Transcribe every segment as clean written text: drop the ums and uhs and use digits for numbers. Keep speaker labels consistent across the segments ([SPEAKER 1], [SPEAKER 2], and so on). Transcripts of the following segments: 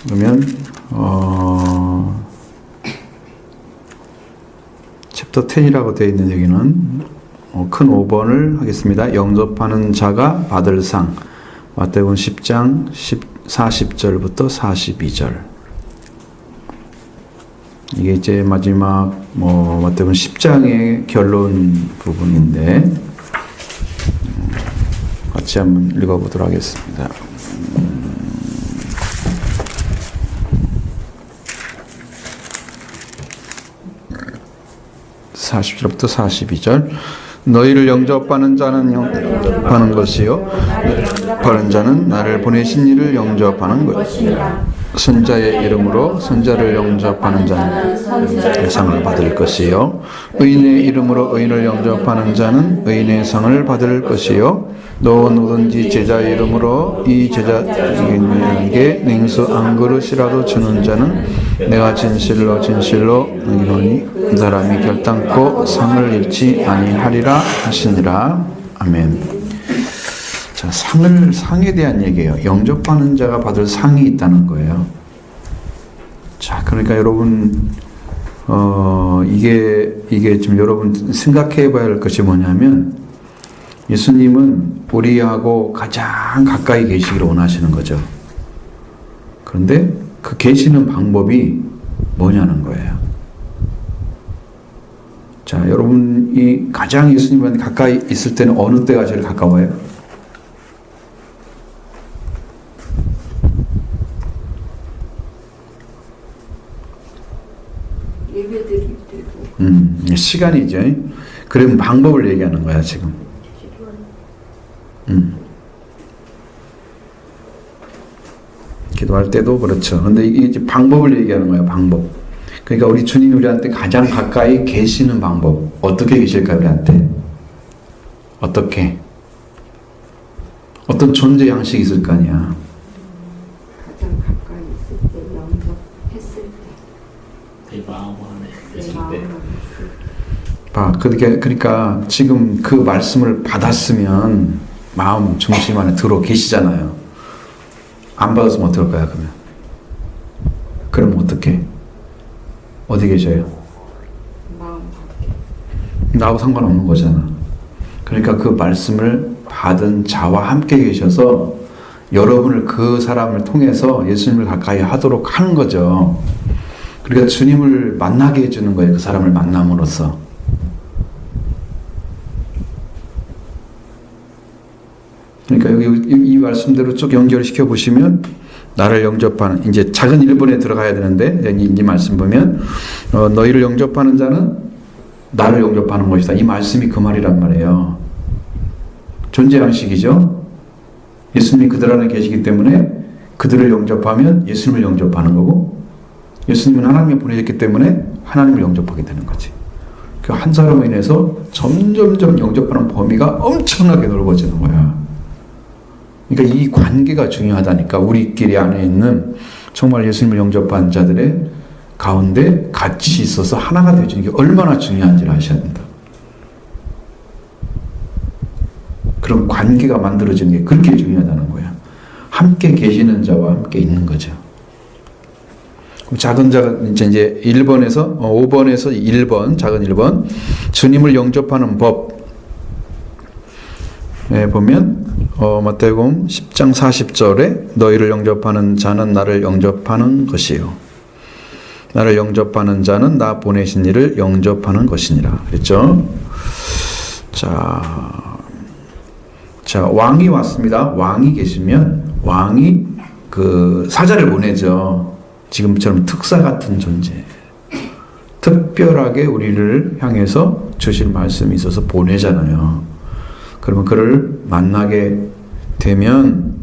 [SPEAKER 1] 그러면 챕터 10이라고 되어 있는 여기는 큰 5번을 하겠습니다. 영접하는 자가 받을 상. 마태복음 10장 40절부터 42절. 이게 이제 마지막 마태복음 10장의 결론 부분인데 같이 한번 읽어보도록 하겠습니다. 40절부터 42절. 너희를 영접하는 자는 영접하는 것이요 영접하는 자는 나를 보내신 이를 영접하는 것이라. 선자의 이름으로 선자를 영접하는 자는 상을 받을 것이요 의인의 이름으로 의인을 영접하는 자는 의인의 상을 받을 것이요 또 누구든지 제자의 이름으로 이 제자에게 냉수 한 그릇이라도 주는 자는 내가 진실로 이르노니 그 사람이 결단코 상을 잃지 아니하리라 하시니라. 아멘. 자, 상에 대한 얘기예요. 영접하는 자가 받을 상이 있다는 거예요. 자, 그러니까 여러분 이게 좀 여러분 생각해 봐야 할 것이 뭐냐면 예수님은 우리하고 가장 가까이 계시기를 원하시는 거죠. 그런데 그 계시는 방법이 뭐냐는 거예요. 자, 여러분이 가장 예수님한테 가까이 있을 때는 어느 때가 제일 가까워요?
[SPEAKER 2] 예배 드릴 때도.
[SPEAKER 1] 시간이죠. 그러면 방법을 얘기하는 거야, 지금. 기도할 때도 그렇죠. 근데 이게 이제 방법을 얘기하는 거예요, 방법. 그러니까 우리 주님이 우리한테 가장 가까이 계시는 방법. 어떻게 계실까, 우리한테? 어떻게? 어떤 존재 양식이 있을 거 아니야.
[SPEAKER 2] 가장 가까이 있을 때, 영접했을 때.
[SPEAKER 3] 내 마음 안에 있을 때.
[SPEAKER 1] 봐, 그러니까 지금 그 말씀을 받았으면 마음 중심 안에 들어 계시잖아요. 안 받았으면 어떨까요, 그러면? 그럼 어떻게? 어디 계셔요?
[SPEAKER 2] 마음 밖에.
[SPEAKER 1] 나하고 상관없는 거잖아. 그러니까 그 말씀을 받은 자와 함께 계셔서 여러분을 그 사람을 통해서 예수님을 가까이 하도록 하는 거죠. 그러니까 주님을 만나게 해주는 거예요. 그 사람을 만남으로써. 그러니까 여기 이 말씀대로 쭉 연결시켜 보시면 나를 영접하는, 이제 작은 1번에 들어가야 되는데 이 말씀 보면 너희를 영접하는 자는 나를 영접하는 것이다. 이 말씀이 그 말이란 말이에요. 존재 양식이죠. 예수님이 그들 안에 계시기 때문에 그들을 영접하면 예수님을 영접하는 거고, 예수님은 하나님이 보내셨기 때문에 하나님을 영접하게 되는 거지. 그 한 사람으로 인해서 점점점 영접하는 범위가 엄청나게 넓어지는 거야. 그러니까 이 관계가 중요하다니까. 우리끼리 안에 있는 정말 예수님을 영접한 자들의 가운데 같이 있어서 하나가 되어주는 게 얼마나 중요한지를 아셔야 된다. 그런 관계가 만들어지는 게 그렇게 중요하다는 거야. 함께 계시는 자와 함께 있는 거죠. 작은 자가 이제 1번에서 5번에서 1번, 작은 1번 주님을 영접하는 법에 보면 마태복음 10장 40절에 너희를 영접하는 자는 나를 영접하는 것이요 나를 영접하는 자는 나 보내신 이를 영접하는 것이니라 그랬죠. 자, 왕이 왔습니다. 왕이 계시면 왕이 그 사자를 보내죠. 지금처럼 특사 같은 존재. 특별하게 우리를 향해서 주실 말씀이 있어서 보내잖아요. 그러면 그를 만나게 되면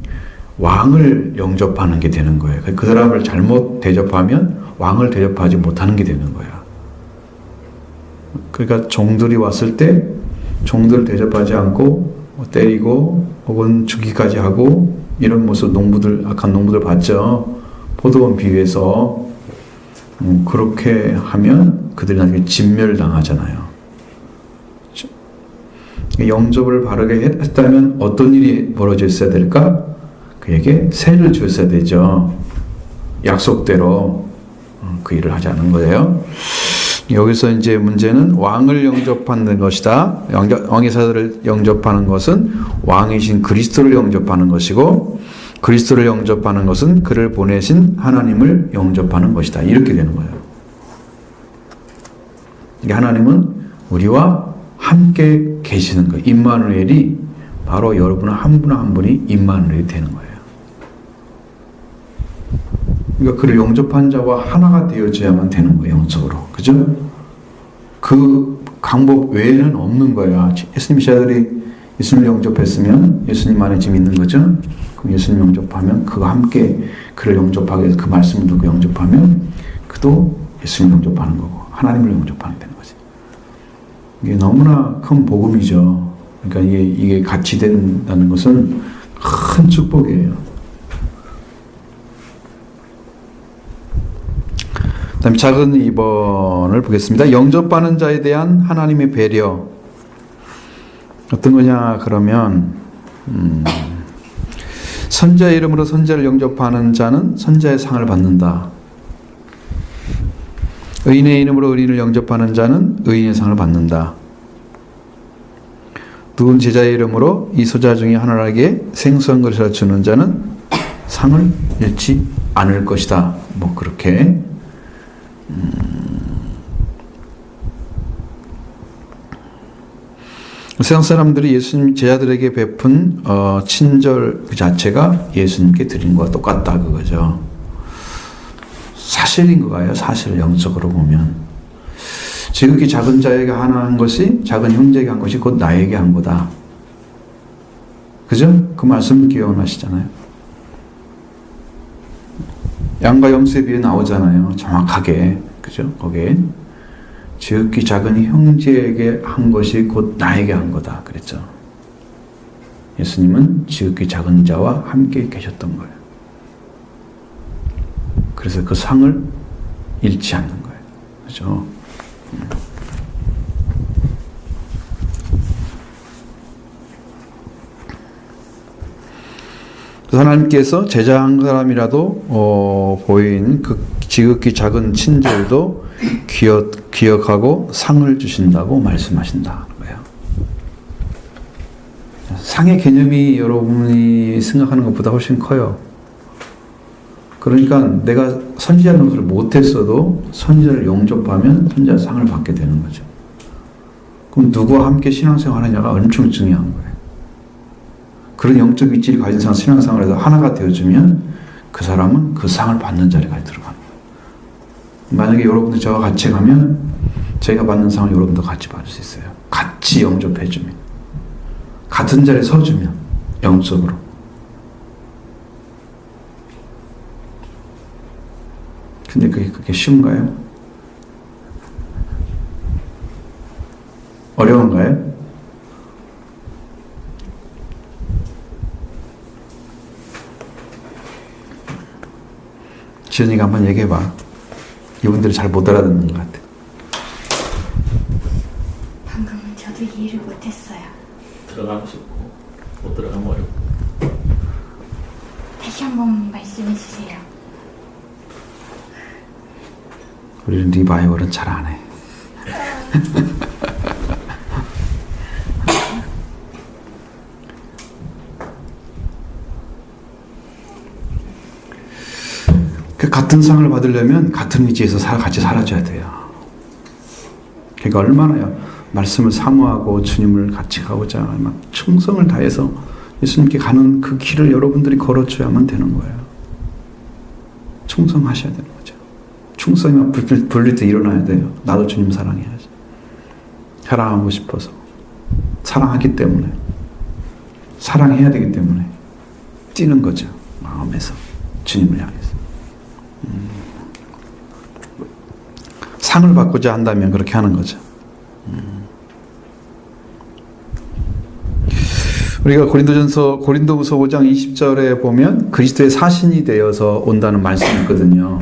[SPEAKER 1] 왕을 영접하는 게 되는 거예요. 그 사람을 잘못 대접하면 왕을 대접하지 못하는 게 되는 거야. 그러니까 종들이 왔을 때 종들을 대접하지 않고 때리고 혹은 죽이까지 하고 이런 모습 악한 농부들 봤죠. 포도원 비유에서 그렇게 하면 그들이 나중에 진멸당하잖아요. 영접을 바르게 했다면 어떤 일이 벌어져 있어야 될까? 그에게 세를 주었어야 되죠. 약속대로 그 일을 하자는 거예요. 여기서 이제 문제는 왕을 영접하는 것이다. 왕의 사들을 영접하는 것은 왕이신 그리스도를 영접하는 것이고, 그리스도를 영접하는 것은 그를 보내신 하나님을 영접하는 것이다. 이렇게 되는 거예요. 하나님은 우리와 함께 계시는 거예요. 임마누엘이 바로 여러분 한 분 한 분이 임마누엘이 되는 거예요. 그러니까 그를 영접한 자와 하나가 되어져야만 되는 거예요. 영적으로. 그죠? 그 방법 외에는 없는 거야. 예수님 제자들이 예수님을 영접했으면 예수님 안에 지금 있는 거죠? 그럼 예수님 영접하면 그와 함께 그를 영접하게 해서 그 말씀을 듣고 영접하면 그도 예수님 영접하는 거고 하나님을 영접하는 되는 거지. 이게 너무나 큰 복음이죠. 그러니까 이게 같이 된다는 것은 큰 축복이에요. 그 다음에 작은 2번을 보겠습니다. 영접받는 자에 대한 하나님의 배려. 어떤 거냐 그러면 선자의 이름으로 선자를 영접하는 자는 선자의 상을 받는다. 의인의 이름으로 의인을 영접하는 자는 의인의 상을 받는다. 누군 제자의 이름으로 이 소자 중에 하나에게 생수한 것을 주는 자는 상을 잃지 않을 것이다. 뭐 그렇게 세상 사람들이 예수님 제자들에게 베푼 친절 그 자체가 예수님께 드린 것과 똑같다 그거죠. 사실인 거예요. 사실 영적으로 보면 지극히 작은 자에게 하나 한 것이 작은 형제에게 한 것이 곧 나에게 한 거다. 그죠? 그 말씀 기억나시잖아요. 양과 염소에 비해 나오잖아요. 정확하게. 그죠? 거기에 지극히 작은 형제에게 한 것이 곧 나에게 한 거다. 그랬죠. 예수님은 지극히 작은 자와 함께 계셨던 거예요. 그래서 그 상을 잃지 않는 거예요. 그죠? 하나님께서 제자 한 사람이라도 보인 그 지극히 작은 친절도 기억하고 상을 주신다고 말씀하신다. 거예요. 상의 개념이 여러분이 생각하는 것보다 훨씬 커요. 그러니까 내가 선지자 노릇을 못했어도 선지자를 영접하면 선지자 상을 받게 되는 거죠. 그럼 누구와 함께 신앙생활 하느냐가 엄청 중요한 거예요. 그런 영적 위치를 가진 사람 신앙생활에서 하나가 되어주면 그 사람은 그 상을 받는 자리까지 들어가는 거예요. 만약에 여러분들 저와 같이 가면 제가 받는 상을 여러분도 같이 받을 수 있어요. 같이 영접해주면. 같은 자리에 서주면 영적으로. 근데 그게 쉬운가요? 어려운가요? 지연이가 한번 얘기해봐. 이분들이 잘 못 알아듣는 것 같아.
[SPEAKER 4] 방금은 저도 이해를 못했어요.
[SPEAKER 3] 들어가고 싶고 못 들어가면 어렵고.
[SPEAKER 4] 다시 한번 말씀해 주세요.
[SPEAKER 1] 우리는 리바이벌은 잘 안 해. 그 같은 상을 받으려면 같은 위치에서 같이 살아줘야 돼요. 그러니까 얼마나 말씀을 사모하고 주님을 같이 가고자 막 충성을 다해서 예수님께 가는 그 길을 여러분들이 걸어줘야만 되는 거예요. 충성하셔야 되는 거죠. 충성이 막 불릴 때 일어나야 돼요. 나도 주님 사랑해야지. 사랑하고 싶어서. 사랑하기 때문에. 사랑해야 되기 때문에. 뛰는 거죠. 마음에서. 주님을 향해서. 상을 받고자 한다면 그렇게 하는 거죠. 우리가 고린도후서 5장 20절에 보면 그리스도의 사신이 되어서 온다는 말씀이 있거든요.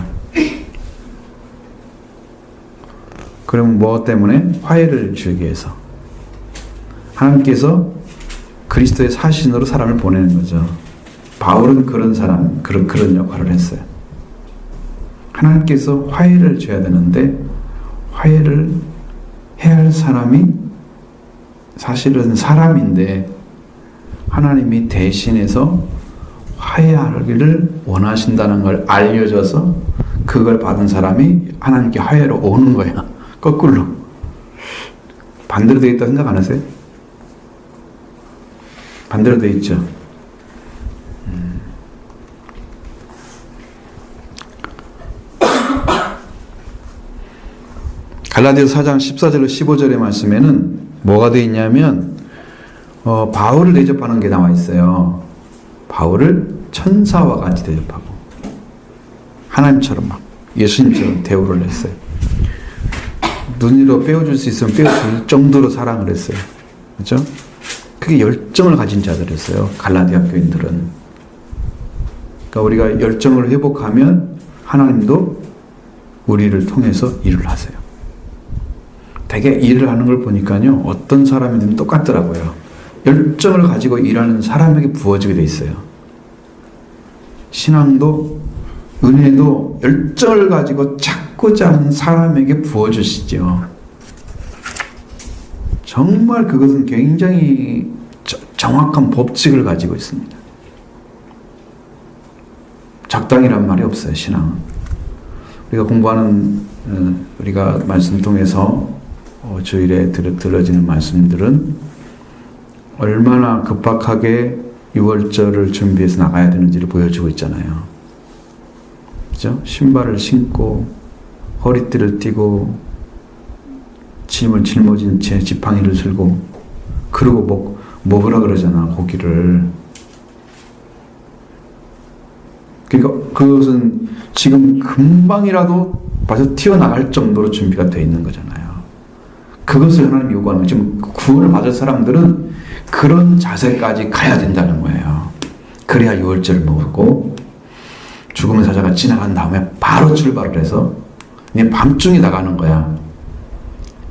[SPEAKER 1] 그러면 뭐 때문에? 화해를 주기 위해서. 하나님께서 그리스도의 사신으로 사람을 보내는 거죠. 바울은 그런 사람, 그런 역할을 했어요. 하나님께서 화해를 줘야 되는데 화해를 해야 할 사람이 사실은 사람인데 하나님이 대신해서 화해하기를 원하신다는 걸 알려줘서 그걸 받은 사람이 하나님께 화해로 오는 거야. 거꾸로. 반대로 되어 있다 생각 안 하세요? 반대로 되어 있죠. 갈라디아서 4장 14절로 15절의 말씀에는 뭐가 되어 있냐면 바울을 대접하는 게 나와 있어요. 바울을 천사와 같이 대접하고 하나님처럼 막 예수님처럼 대우를 했어요. 눈으로 빼어줄 수 있으면 빼어줄 정도로 사랑을 했어요. 그렇죠? 그게 열정을 가진 자들이었어요. 갈라디아 교인들은. 그러니까 우리가 열정을 회복하면 하나님도 우리를 통해서 일을 하세요. 되게 일을 하는 걸 보니까요, 어떤 사람이든 똑같더라고요. 열정을 가지고 일하는 사람에게 부어지게 돼 있어요. 신앙도 은혜도 열정을 가지고 찾고자 하는 사람에게 부어주시죠. 정말 그것은 굉장히 정확한 법칙을 가지고 있습니다. 적당이란 말이 없어요, 신앙은. 우리가 공부하는, 우리가 말씀 통해서 주일에 들어지는 말씀들은 얼마나 급박하게 6월절을 준비해서 나가야 되는지를 보여주고 있잖아요. 그죠? 신발을 신고 허리띠를 띠고 짐을 짊어진 채 지팡이를 들고 그러고 먹으라 그러잖아, 고기를. 그러니까 그것은 지금 금방이라도 마저 튀어나갈 정도로 준비가 되어 있는 거잖아요. 그것을 하나님이 요구하는 거예요. 지금 구원을 받을 사람들은 그런 자세까지 가야 된다는 거예요. 그래야 6월절을 먹고 죽음의 사자가 지나간 다음에 바로 출발을 해서 그냥 밤중에 나가는 거야.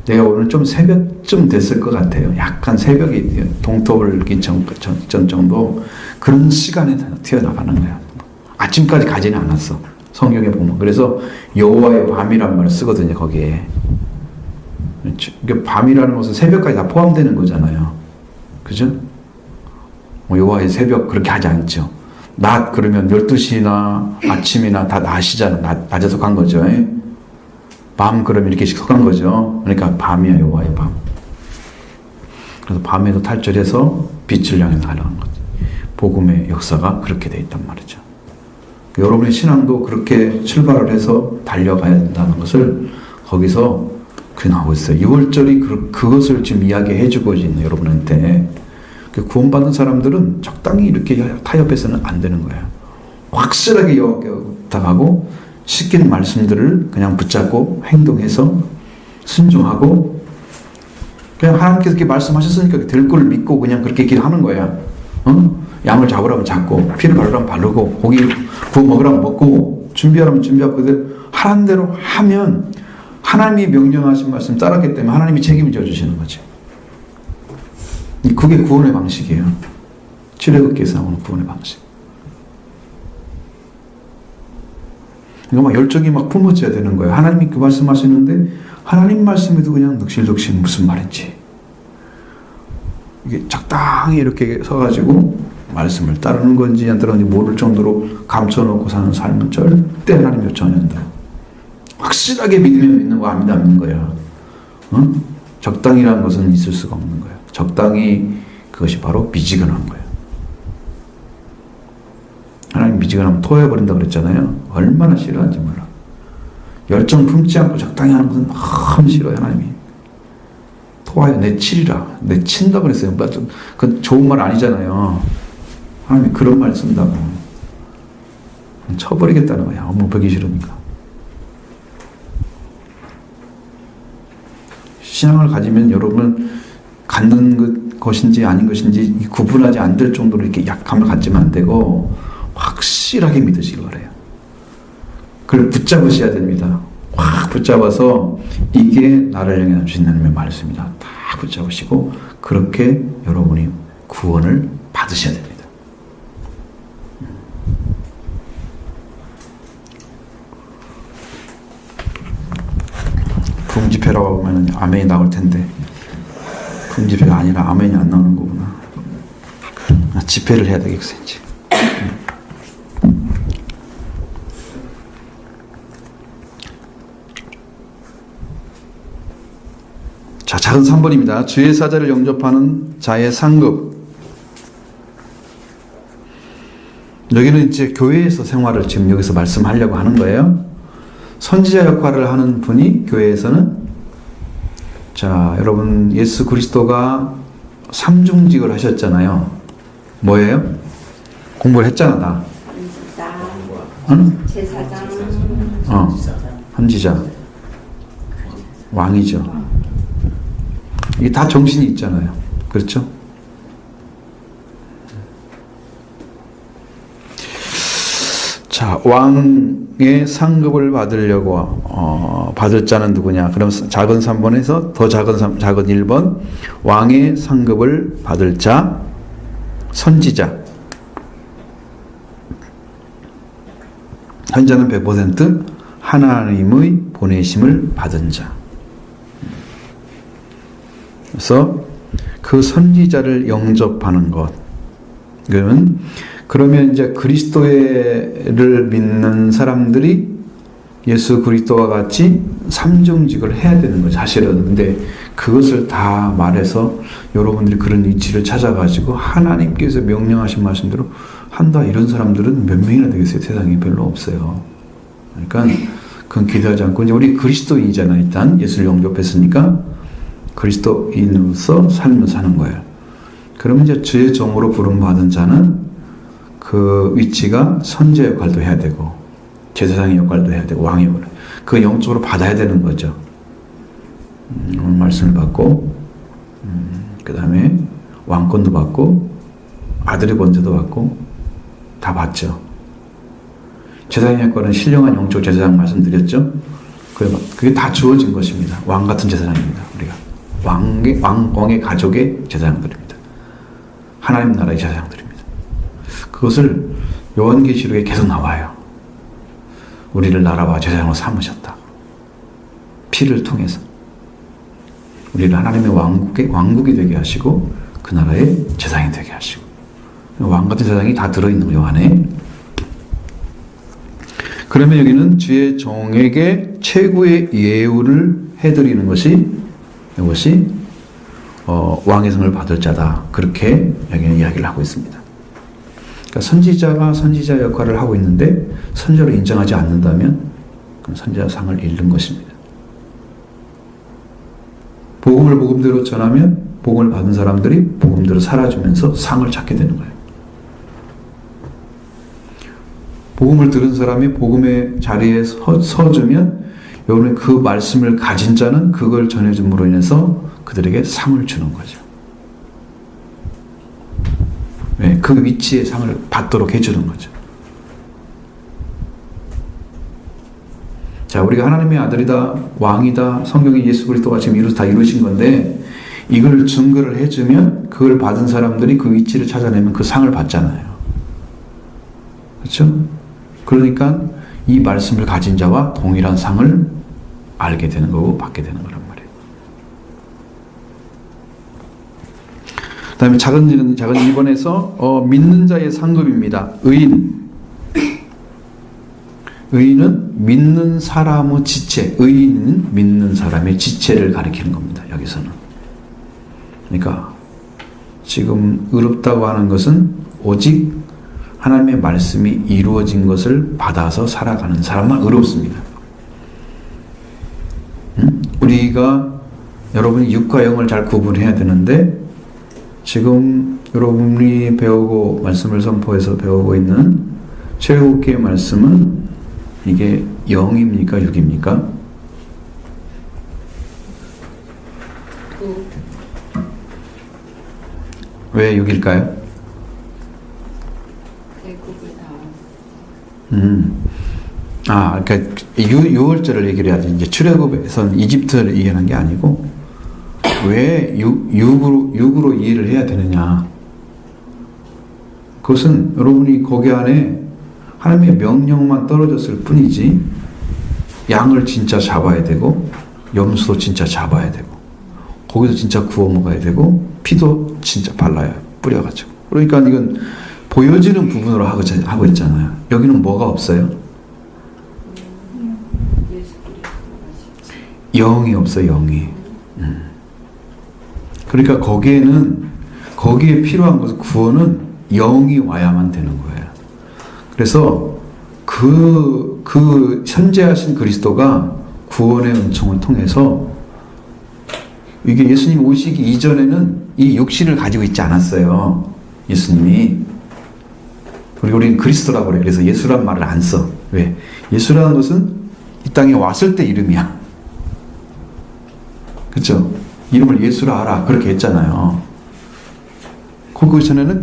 [SPEAKER 1] 내가 오늘 좀 새벽쯤 됐을 것 같아요. 약간 새벽이 동토불기 전 정도 그런 시간에 튀어나가는 거야. 아침까지 가지는 않았어. 성경에 보면. 그래서 여호와의 밤이란 말을 쓰거든요, 거기에. 밤이라는 것은 새벽까지 다 포함되는 거잖아요. 그죠? 여호와의 새벽 그렇게 하지 않죠. 낮 그러면 12시나 아침이나 다 낮이잖아. 낮에 속한 거죠. 밤 그러면 이렇게 속한 거죠. 그러니까 밤이야, 여호와의 밤. 그래서 밤에도 탈출해서 빛을 향해 나가는 거지. 복음의 역사가 그렇게 돼 있단 말이죠. 여러분의 신앙도 그렇게 출발을 해서 달려가야 된다는 것을 거기서 그게 나오고 있어요. 6월절이 그것을 지금 이야기해 주고 있는 여러분한테. 구원받은 사람들은 적당히 이렇게 타협해서는 안 되는 거예요. 확실하게 여겨다가고 시킨 말씀들을 그냥 붙잡고 행동해서 순종하고 그냥 하나님께서 이렇게 말씀하셨으니까 될 걸 믿고 그냥 그렇게 기도하는 거야. 양을 잡으라면 잡고 피를 바르라면 바르고 고기 구워 먹으라면 먹고 준비하라면 준비하고 하라는 대로 하면 하나님이 명령하신 말씀 따랐기 때문에 하나님이 책임을 져주시는 거죠. 그게 구원의 방식이에요. 출애굽기에서 나오는 구원의 방식. 그러니까 막 열정이 막 품어져야 되는 거예요. 하나님이 그 말씀하시는데 하나님 말씀에도 그냥 넋실넋실 무슨 말인지 이게 적당히 이렇게 서가지고 말씀을 따르는 건지 안 따르는지 모를 정도로 감춰놓고 사는 삶은 절대 하나님 요청 안 한다. 확실하게 믿으면 믿는 거 아니다 믿는 거야. 적당이라는 것은 있을 수가 없는 거야. 적당히 그것이 바로 미지근한 거예요. 하나님 미지근하면 토해버린다고 그랬잖아요. 얼마나 싫어하는지 몰라. 열정 품지 않고 적당히 하는 것은 너무 싫어요. 하나님이. 토하여 내치리라. 내친다고 그랬어요. 그건 좋은 말 아니잖아요. 하나님이 그런 말 쓴다고. 쳐버리겠다는 거야. 너무 보기 싫으니까. 신앙을 가지면 여러분 갖는 것인지 아닌 것인지 구분하지 안 될 정도로 이렇게 약함을 갖지면 안 되고 확실하게 믿으시기 바라요. 그걸 붙잡으셔야 됩니다. 확 붙잡아서 이게 나를 향해 주신 하나님의 말씀이다. 다 붙잡으시고 그렇게 여러분이 구원을 받으셔야 됩니다. 궁지패라고 하면 아멘이 나올 텐데 궁지패가 아니라 아멘이 안 나오는 거구나. 집회를 해야 되겠어 이제. 자, 작은 3번입니다. 주의 사자를 영접하는 자의 상급. 여기는 이제 교회에서 생활을 지금 여기서 말씀하려고 하는 거예요. 선지자 역할을 하는 분이 교회에서는, 자, 여러분 예수 그리스도가 삼중직을 하셨잖아요. 뭐예요? 공부를 했잖아 다.
[SPEAKER 2] 제사장,
[SPEAKER 1] 선지자, 왕이죠. 이게 다 정신이 있잖아요. 그렇죠? 자, 왕의 상급을 받으려고 받을 자는 누구냐? 그럼 작은 3번에서 더 작은 1번, 왕의 상급을 받을 자, 선지자. 현재는 100% 하나님의 보내심을 받은 자. 그래서 그 선지자를 영접하는 것. 그러면 이제 그리스도를 믿는 사람들이 예수 그리스도와 같이 삼중직을 해야 되는 거죠. 사실은. 근데 그것을 다 말해서 여러분들이 그런 위치를 찾아가지고 하나님께서 명령하신 말씀대로 한다. 이런 사람들은 몇 명이나 되겠어요? 세상에 별로 없어요. 그러니까 그건 기대하지 않고 이제 우리 그리스도인이잖아요. 일단 예수를 영접했으니까 그리스도인으로서 삶을 사는 거예요. 그러면 이제 주의 종으로 부름받은 자는 그 위치가 선지 역할도 해야 되고 제사장의 역할도 해야 되고 왕의 역할, 그 영적으로 받아야 되는 거죠. 말씀을 받고 그 다음에 왕권도 받고 아들의 권세도 받고 다 받죠. 제사장의 역할은 신령한 영적 제사장 말씀드렸죠. 그게 다 주어진 것입니다. 왕 같은 제사장입니다. 우리가 왕의 가족의 제사장들입니다. 하나님 나라의 제사장들입니다. 그것을 요한계시록에 계속 나와요. 우리를 나라와 제사장으로 삼으셨다. 피를 통해서 우리를 하나님의 왕국이 되게 하시고 그 나라의 제사장이 되게 하시고, 왕같은 제사장이 다 들어있는 거예요 안에. 그러면 여기는 주의 종에게 최고의 예우를 해드리는 것이 이것이 왕의 성을 받을 자다. 그렇게 여기는 이야기를 하고 있습니다. 그러니까 선지자가 선지자 역할을 하고 있는데 선지자로 인정하지 않는다면 그럼 선지자 상을 잃는 것입니다. 복음을 복음대로 전하면 복음을 받은 사람들이 복음대로 살아주면서 상을 찾게 되는 거예요. 복음을 들은 사람이 복음의 자리에 서주면 여러분의 그 말씀을 가진 자는 그걸 전해줌으로 인해서 그들에게 상을 주는 거죠. 네, 그 위치에 상을 받도록 해주는 거죠. 자, 우리가 하나님의 아들이다, 왕이다, 성경에 예수 그리스도가 지금 다 이루신 건데 이걸 증거를 해주면 그걸 받은 사람들이 그 위치를 찾아내면 그 상을 받잖아요. 그렇죠? 그러니까 이 말씀을 가진 자와 동일한 상을 알게 되는 거고 받게 되는 거란 말이에요. 그 다음에 작은 1번에서 믿는 자의 상급입니다. 의인은 믿는 사람의 지체, 의인은 믿는 사람의 지체를 가리키는 겁니다. 여기서는. 그러니까 지금 의롭다고 하는 것은 오직 하나님의 말씀이 이루어진 것을 받아서 살아가는 사람만 의롭습니다. 우리가 여러분이 육과 영을 잘 구분해야 되는데 지금 여러분이 배우고 말씀을 선포해서 배우고 있는 출애굽기의 말씀은 이게 영입니까? 육입니까? 왜 육일까요? 그러니까 유월절을 얘기를 해야지. 이제 출애굽에서는 이집트를 얘기하는 게 아니고 왜 육으로 이해를 해야 되느냐? 그것은 여러분이 거기 안에 하나님의 명령만 떨어졌을 뿐이지 양을 진짜 잡아야 되고 염소도 진짜 잡아야 되고 고기도 진짜 구워 먹어야 되고 피도 진짜 발라야 뿌려가지고. 그러니까 이건 보여지는 부분으로 하고 있잖아요. 여기는 뭐가 없어요?
[SPEAKER 2] 예수 그리스도가
[SPEAKER 1] 영이 없어요. 영이. 그러니까 거기에 필요한 것은 구원은 영이 와야만 되는 거예요. 그래서 그 현재하신 그리스도가 구원의 은총을 통해서 이게 예수님 오시기 이전에는 이 육신을 가지고 있지 않았어요. 예수님이. 그리고 우리는 그리스도라고 그래요. 그래서 예수란 말을 안 써. 왜? 예수라는 것은 이 땅에 왔을 때 이름이야. 그렇죠? 이름을 예수라 하라 그렇게 했잖아요. 그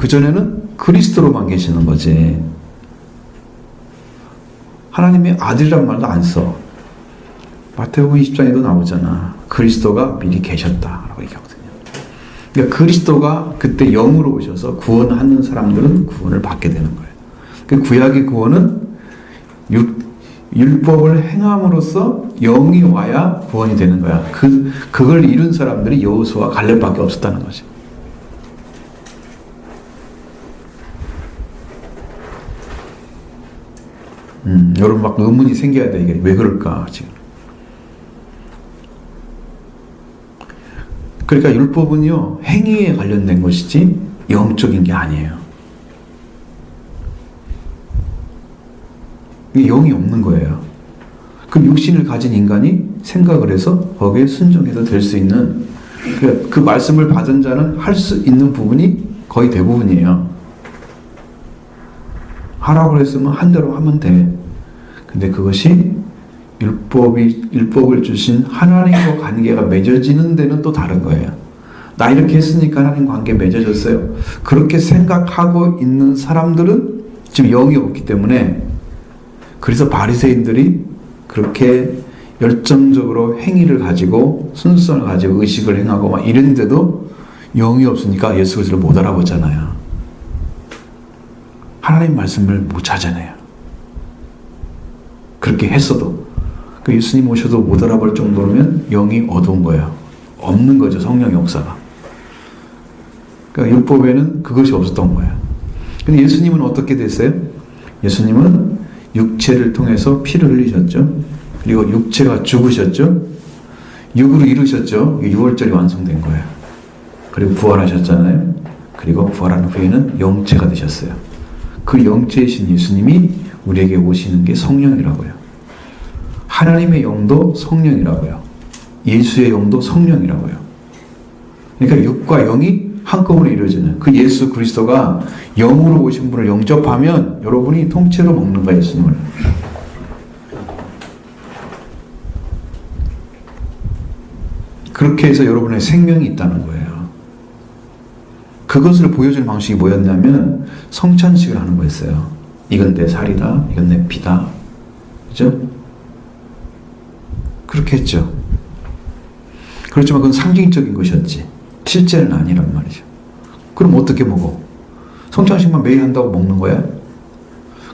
[SPEAKER 1] 전에는 그리스도로만 계시는 거지. 하나님의 아들이란 말도 안 써. 마태복음 20장에도 나오잖아. 그리스도가 미리 계셨다라고 얘기하거든요. 그러니까 그리스도가 그때 영으로 오셔서 구원하는 사람들은 구원을 받게 되는 거예요. 그 구약의 구원은 율법을 행함으로써 영이 와야 구원이 되는 거야. 그걸 이룬 사람들이 여호수아 갈렙밖에 없었다는 거지. 여러분 막 의문이 생겨야 돼. 이게 왜 그럴까 지금. 그러니까 율법은요 행위에 관련된 것이지 영적인 게 아니에요. 이게 영이 없는 거예요. 그럼 육신을 가진 인간이 생각을 해서 거기에 순종해서 될 수 있는 그 말씀을 받은 자는 할 수 있는 부분이 거의 대부분이에요. 하라고 했으면 한 대로 하면 돼. 근데 그것이 율법을 주신 하나님과 관계가 맺어지는 데는 또 다른 거예요. 나 이렇게 했으니까 하나님 관계 맺어졌어요. 그렇게 생각하고 있는 사람들은 지금 영이 없기 때문에 그래서 바리새인들이 그렇게 열정적으로 행위를 가지고 순수성을 가지고 의식을 행하고 막 이랬는데도 영이 없으니까 예수 그리스도를 못 알아보잖아요. 하나님 말씀을 못 찾아내요. 그렇게 했어도 예수님 오셔도 못 알아볼 정도면 영이 어두운 거예요. 없는 거죠. 성령의 역사가. 그러니까 율법에는 그것이 없었던 거예요. 근데 예수님은 어떻게 됐어요? 예수님은 육체를 통해서 피를 흘리셨죠. 그리고 육체가 죽으셨죠. 육으로 이루셨죠. 6월절이 완성된 거예요. 그리고 부활하셨잖아요. 그리고 부활한 후에는 영체가 되셨어요. 그 영체이신 예수님이 우리에게 오시는 게 성령이라고요. 하나님의 영도 성령이라고요. 예수의 영도 성령이라고요. 그러니까 육과 영이 한꺼번에 이루어지는 그 예수 그리스도가 영으로 오신 분을 영접하면 여러분이 통째로 먹는 거예요. 예수님을. 그렇게 해서 여러분의 생명이 있다는 거예요. 그것을 보여주는 방식이 뭐였냐면 성찬식을 하는 거였어요. 이건 내 살이다. 이건 내 피다. 그죠? 그렇게 했죠. 그렇지만 그건 상징적인 것이었지 실제는 아니란 말이죠. 그럼 어떻게 먹어? 성찬식만 매일 한다고 먹는 거야?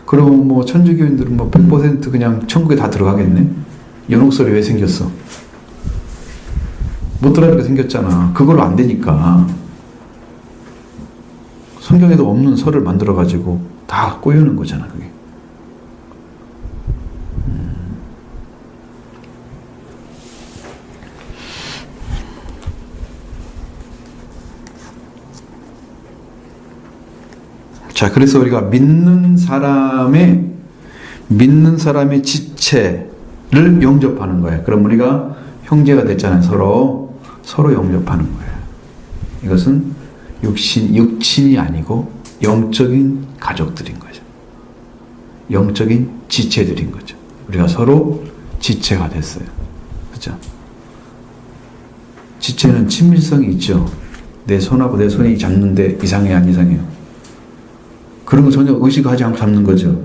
[SPEAKER 1] 그럼 뭐 천주교인들은 뭐 100% 그냥 천국에 다 들어가겠네? 연옥설이 왜 생겼어? 못 들어가니까 생겼잖아. 그걸로 안 되니까 성경에도 없는 설을 만들어가지고 다 꼬여는 거잖아. 그게. 자, 그래서 우리가 믿는 사람의 지체를 영접하는 거예요. 그럼 우리가 형제가 됐잖아요. 서로 영접하는 거예요. 이것은 육친이 아니고 영적인 가족들인 거죠. 영적인 지체들인 거죠. 우리가 서로 지체가 됐어요. 그렇죠? 지체는 친밀성이 있죠. 내 손하고 내 손이 잡는데 이상해 안 이상해요? 그런 거 전혀 의식하지 않고 잡는 거죠.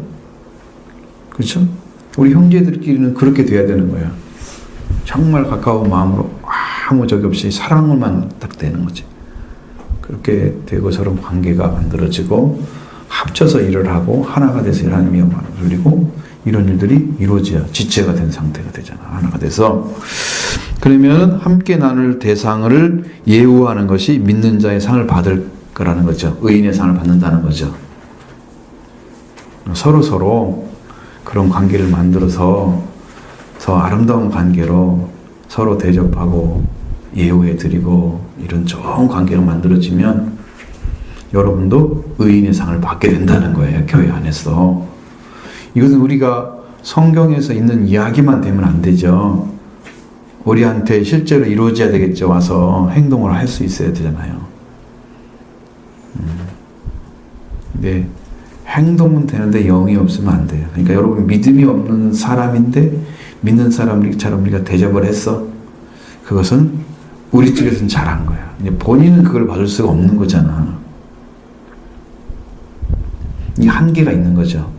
[SPEAKER 1] 그렇죠? 우리 형제들끼리는 그렇게 돼야 되는 거야. 정말 가까운 마음으로 아무 적이 없이 사랑을만 딱 되는 거지. 그렇게 되고 서로 관계가 만들어지고 합쳐서 일을 하고 하나가 돼서 하나님의 영광을 돌리고 이런 일들이 이루어져야 지체가 된 상태가 되잖아. 하나가 돼서. 그러면 함께 나눌 대상을 예우하는 것이 믿는 자의 상을 받을 거라는 거죠. 의인의 상을 받는다는 거죠. 서로 그런 관계를 만들어서 더 아름다운 관계로 서로 대접하고 예우해드리고 이런 좋은 관계가 만들어지면 여러분도 의인의 상을 받게 된다는 거예요. 교회 안에서. 이것은 우리가 성경에서 있는 이야기만 되면 안 되죠. 우리한테 실제로 이루어져야 되겠죠. 와서 행동을 할 수 있어야 되잖아요. 근데 행동은 되는데 영이 없으면 안 돼요. 그러니까 여러분 믿음이 없는 사람인데 믿는 사람처럼 우리가 대접을 했어. 그것은 우리 쪽에서는 잘한 거야. 본인은 그걸 받을 수가 없는 거잖아. 이 한계가 있는 거죠.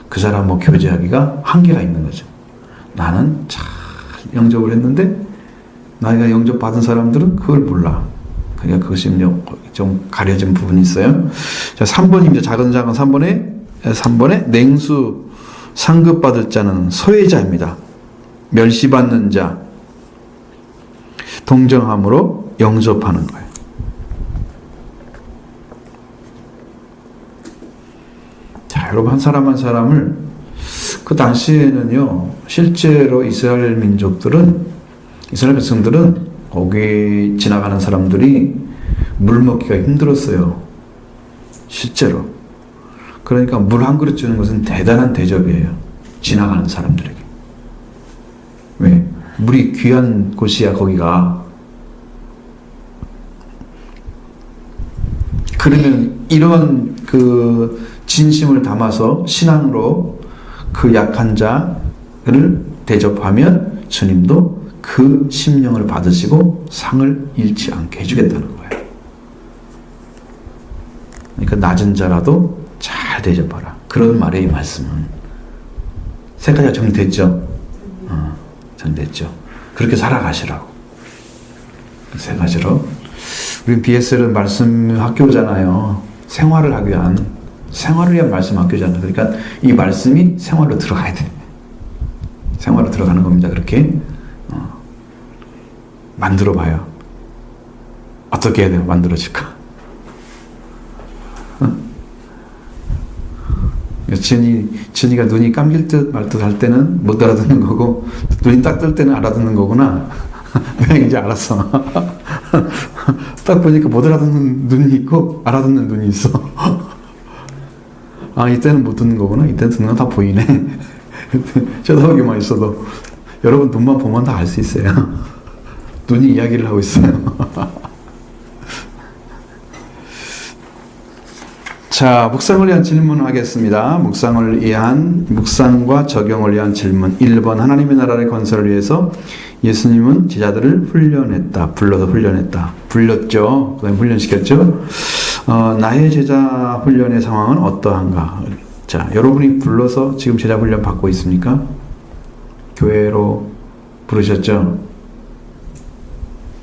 [SPEAKER 1] 그 사람하고 교제하기가 한계가 있는 거죠. 나는 잘 영접을 했는데 나이가 영접받은 사람들은 그걸 몰라. 그러니까 그것이 좀 가려진 부분이 있어요. 자, 3번입니다. 작은 3번에 냉수 상급받을 자는 소외자입니다. 멸시받는 자, 동정함으로 영접하는 거예요. 자, 여러분 한 사람 한 사람을 그 당시에는요, 실제로 이스라엘 백성들은 거기 지나가는 사람들이 물 먹기가 힘들었어요. 실제로. 그러니까 물 한 그릇 주는 것은 대단한 대접이에요. 지나가는 사람들에게. 왜? 물이 귀한 곳이야, 거기가. 그러면 이런 그 진심을 담아서 신앙으로 그 약한 자를 대접하면 주님도 그 심령을 받으시고 상을 잃지 않게 해주겠다는 거예요. 그러니까 낮은 자라도 잘 대접하라. 그런 말이에요, 이 말씀은. 세 가지가 정리됐죠? 정리됐죠? 그렇게 살아가시라고. 세 가지로. 우리 BSL은 말씀 학교잖아요. 생활을 위한 말씀 학교잖아요. 그러니까 이 말씀이 생활로 들어가야 돼. 생활로 들어가는 겁니다. 그렇게. 만들어 봐요. 어떻게 해야 돼요? 만들어질까? 진이가 눈이 감길 듯 말 듯 할 때는 못 알아듣는 거고, 눈이 딱 뜰 때는 알아듣는 거구나. 내가 이제 알았어. 딱 보니까 못 알아듣는 눈이 있고, 알아듣는 눈이 있어. 아, 이때는 못 듣는 거구나. 이때는 듣는 거 다 보이네. 쳐다보기만 있어도. 여러분 눈만 보면 다 알 수 있어요. 눈이 이야기를 하고 있어요. 자, 묵상을 위한 질문을 하겠습니다. 묵상과 적용을 위한 질문. 1번, 하나님의 나라의 건설을 위해서 예수님은 제자들을 불렀죠. 그 다음에 훈련시켰죠. 나의 제자 훈련의 상황은 어떠한가? 자, 여러분이 불러서 지금 제자 훈련 받고 있습니까? 교회로 부르셨죠?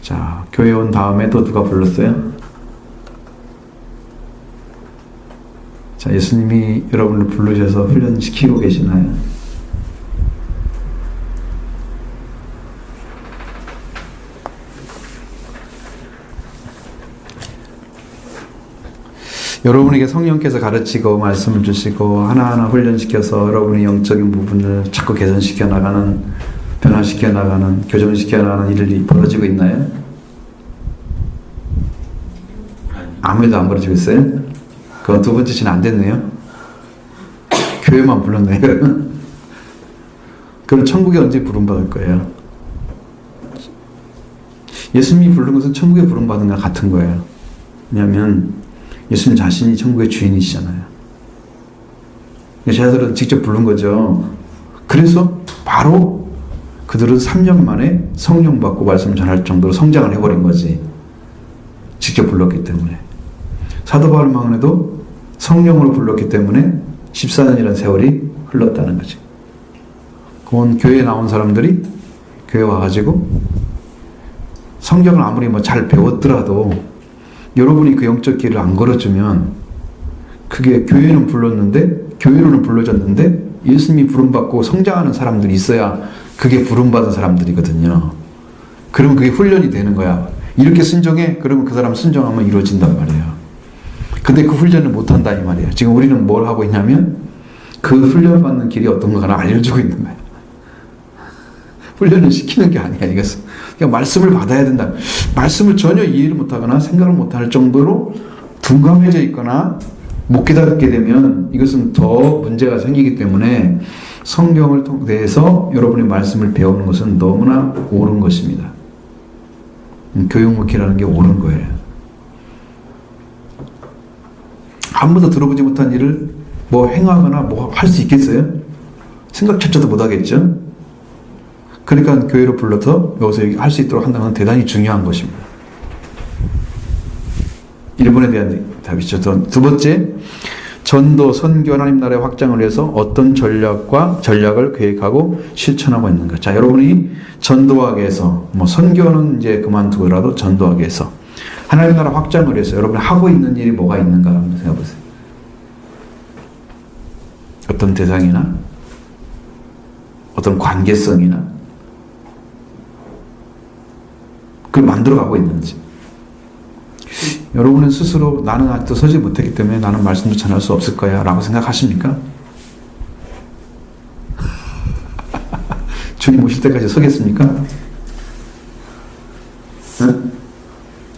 [SPEAKER 1] 자, 교회 온 다음에 또 누가 불렀어요? 자, 예수님이 여러분을 부르셔서 훈련시키고 계시나요? 여러분에게 성령께서 가르치고 말씀을 주시고 하나하나 훈련시켜서 여러분의 영적인 부분을 자꾸 개선시켜 나가는, 변화시켜 나가는, 교정시켜 나가는 일이 벌어지고 있나요? 아무래도 안 벌어지고 있어요? 그건 두 번째 시는 안 됐네요. 교회만 불렀네요. 그럼 천국에 언제 부름받을 거예요? 예수님이 부른 것은 천국에 부름받은 것과 같은 거예요. 왜냐하면 예수님 자신이 천국의 주인이시잖아요. 제자들은 직접 부른 거죠. 그래서 바로 그들은 3년 만에 성령 받고 말씀 전할 정도로 성장을 해버린 거지. 직접 불렀기 때문에. 사도 바울만 해도 성령으로 불렀기 때문에 14년이라는 세월이 흘렀다는 거지. 그건 교회에 나온 사람들이 교회 와가지고 성경을 아무리 잘 배웠더라도 여러분이 그 영적 길을 안 걸어주면 그게 교회는 불렀는데, 교회로는 불러졌는데 예수님이 부름받고 성장하는 사람들이 있어야 그게 부름받은 사람들이거든요. 그러면 그게 훈련이 되는 거야. 이렇게 순종해? 그러면 그 사람 순종하면 이루어진단 말이에요. 근데 그 훈련을 못한다 이 말이에요. 지금 우리는 뭘 하고 있냐면 그 훈련받는 길이 어떤 거나 알려주고 있는 거예요. 훈련을 시키는 게 아니야. 이것은 그냥 말씀을 받아야 된다. 말씀을 전혀 이해를 못하거나 생각을 못할 정도로 둔감해져 있거나 못 깨닫게 되면 이것은 더 문제가 생기기 때문에 성경을 통해서 여러분의 말씀을 배우는 것은 너무나 옳은 것입니다. 교육목회라는 게 옳은 거예요. 한 번도 들어보지 못한 일을 뭐 행하거나 뭐 할 수 있겠어요? 생각조차도 못 하겠죠? 그러니까 교회로 불러서 여기서 할 수 있도록 한다는 건 대단히 중요한 것입니다. 1번에 대한 답이죠. 두 번째, 전도, 선교, 하나님 나라의 확장을 위해서 어떤 전략을 계획하고 실천하고 있는가. 자, 여러분이 전도하기 위해서, 뭐 선교는 이제 그만두더라도 전도하기 위해서, 하나님 나라 확장을 위해서 여러분이 하고 있는 일이 뭐가 있는가 한번 생각해 보세요. 어떤 대상이나, 어떤 관계성이나, 그걸 만들어가고 있는지. 여러분은 스스로 나는 아직도 서지 못했기 때문에 나는 말씀도 전할 수 없을 거야 라고 생각하십니까? 주님 오실 때까지 서겠습니까?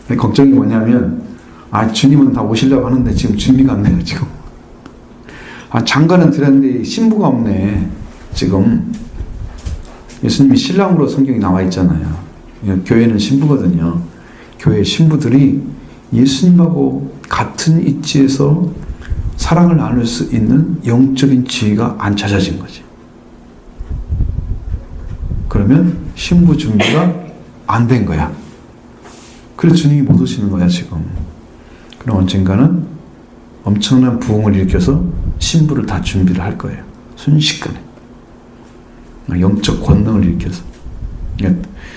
[SPEAKER 1] 네? 걱정이 뭐냐면 주님은 다 오시려고 하는데 지금 준비가 안 돼요. 지금 장가는 드렸는데 신부가 없네. 지금 예수님이 신랑으로 성경이 나와 있잖아요. 교회는 신부거든요. 교회 신부들이 예수님하고 같은 위치에서 사랑을 나눌 수 있는 영적인 지위가 안 찾아진 거지. 그러면 신부 준비가 안 된 거야. 그래서 주님이 못 오시는 거야 지금. 그럼 언젠가는 엄청난 부흥을 일으켜서 신부를 다 준비를 할 거예요. 순식간에. 영적 권능을 일으켜서.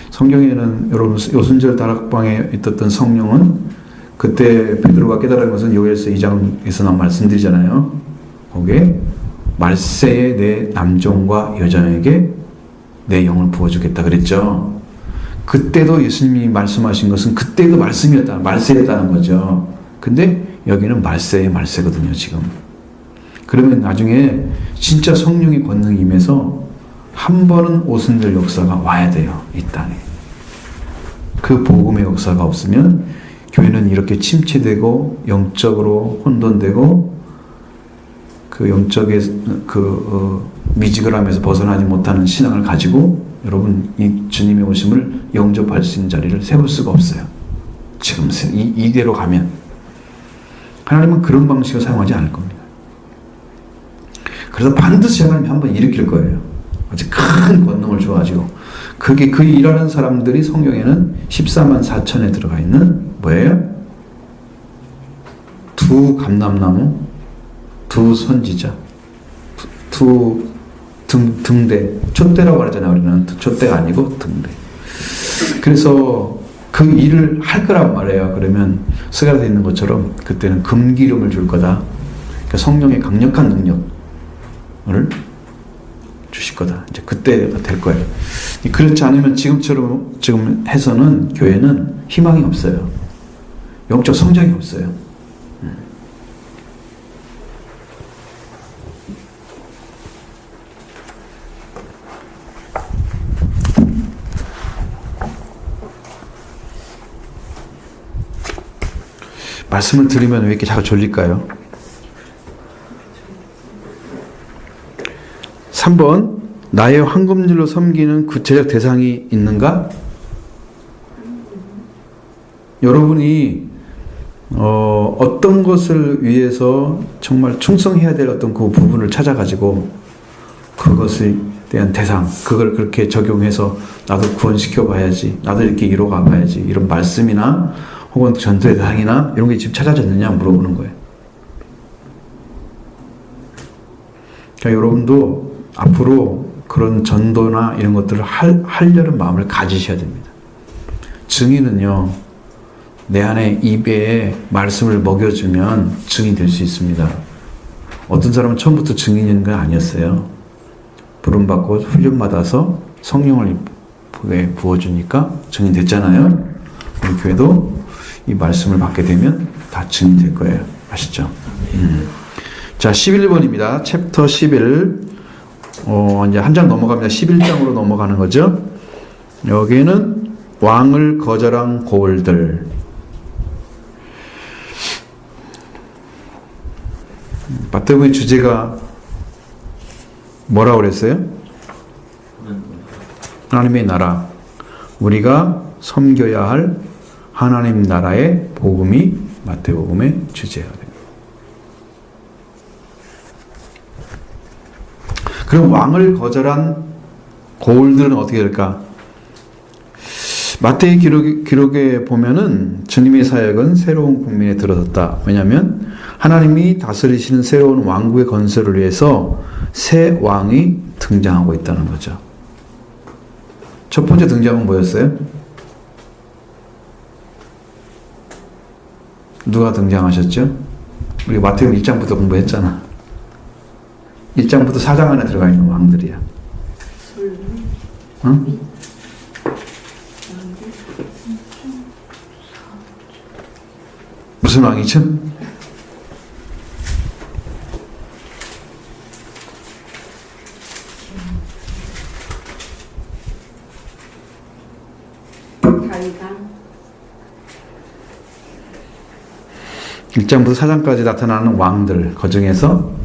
[SPEAKER 1] 성경에는 여러분 요순절 다락방에 있었던 성령은 그때 베드로가 깨달은 것은 요엘서 2장에서 난 말씀드리잖아요. 거기에 말세에 내 남종과 여자에게 내 영을 부어주겠다 그랬죠. 그때도 예수님이 말씀하신 것은 그때도 말세였다는 거죠. 근데 여기는 말세의 말세거든요 지금. 그러면 나중에 진짜 성령의 권능이 임해서 한 번은 오순절 역사가 와야 돼요 이 땅에. 그 복음의 역사가 없으면 교회는 이렇게 침체되고 영적으로 혼돈되고 그 영적의 미지근함에서 벗어나지 못하는 신앙을 가지고 여러분 이 주님의 오심을 영접할 수 있는 자리를 세울 수가 없어요. 지금 이대로 가면 하나님은 그런 방식을 사용하지 않을 겁니다. 그래서 반드시 하나님이 한번 일으킬 거예요. 아주 큰 권능을 줘가지고 그게 그 일하는 사람들이 성경에는 14만 4천에 들어가 있는 뭐예요? 두 감람나무, 두 선지자, 두 등대, 촛대라고 하잖아요. 우리는 촛대가 아니고 등대. 그래서 그 일을 할 거란 말이에요. 그러면 쓰가되어 있는 것처럼 그때는 금기름을 줄 거다. 그러니까 성령의 강력한 능력을 주실 거다. 이제 그때가 될 거예요. 그렇지 않으면 지금 해서는 교회는 희망이 없어요. 영적 성장이 없어요. 말씀을 들으면 왜 이렇게 자꾸 졸릴까요? 3번, 나의 황금줄로 섬기는 구체적 대상이 있는가? 여러분이 어떤 것을 위해서 정말 충성해야 될 어떤 그 부분을 찾아가지고 그것에 대한 대상, 그걸 그렇게 적용해서 나도 구원시켜 봐야지, 나도 이렇게 이뤄가 봐야지, 이런 말씀이나 혹은 전도의 대상이나 이런 게 지금 찾아졌느냐 물어보는 거예요. 그러니까 여러분도 앞으로 그런 전도나 이런 것들을 하려는 마음을 가지셔야 됩니다. 증인은요, 내 안에 입에 말씀을 먹여주면 증인이 될 수 있습니다. 어떤 사람은 처음부터 증인인 건 아니었어요. 부름받고 훈련받아서 성령을 부어주니까 증인됐잖아요. 우리 교회도 이 말씀을 받게 되면 다 증인될 거예요. 아시죠? 자, 11번입니다. 챕터 11. 이제 한 장 넘어갑니다. 11장으로 넘어가는 거죠. 여기에는 왕을 거절한 고을들. 마태복음의 주제가 뭐라고 그랬어요? 하나님의 나라. 우리가 섬겨야 할 하나님 나라의 복음이 마태복음의 주제예요. 그럼 왕을 거절한 고을들은 어떻게 될까? 마태의 기록에 보면은 주님의 사역은 새로운 국민에 들어섰다. 왜냐하면 하나님이 다스리시는 새로운 왕국의 건설을 위해서 새 왕이 등장하고 있다는 거죠. 첫 번째 등장은 뭐였어요? 누가 등장하셨죠? 우리 마태복음 1장부터 공부했잖아. 1장부터 4장 안에 들어가 있는 왕들이야. 응? 무슨 왕이죠?
[SPEAKER 2] 다윗왕.
[SPEAKER 1] 1장부터 4장까지 나타나는 왕들, 그 중에서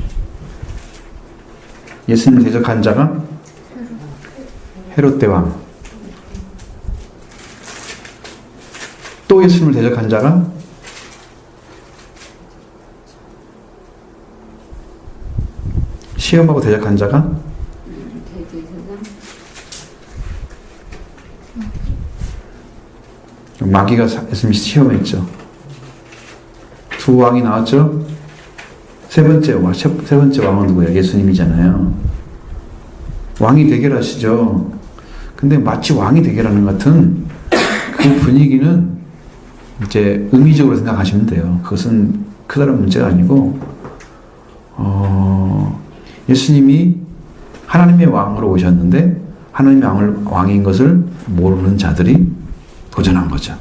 [SPEAKER 1] 예수님 대적한 자가 헤롯 대왕. 또 예수님을 대적한 자가 시험하고 대적한 자가 마귀가 예수님 시험했죠. 두 왕이 나왔죠. 세 번째 왕은 누구예요? 예수님이잖아요. 왕이 대결하시죠. 근데 마치 왕이 대결하는 것 같은 그 분위기는 이제 의미적으로 생각하시면 돼요. 그것은 크다란 문제가 아니고, 예수님이 하나님의 왕으로 오셨는데 하나님의 왕인 것을 모르는 자들이 도전한 거죠.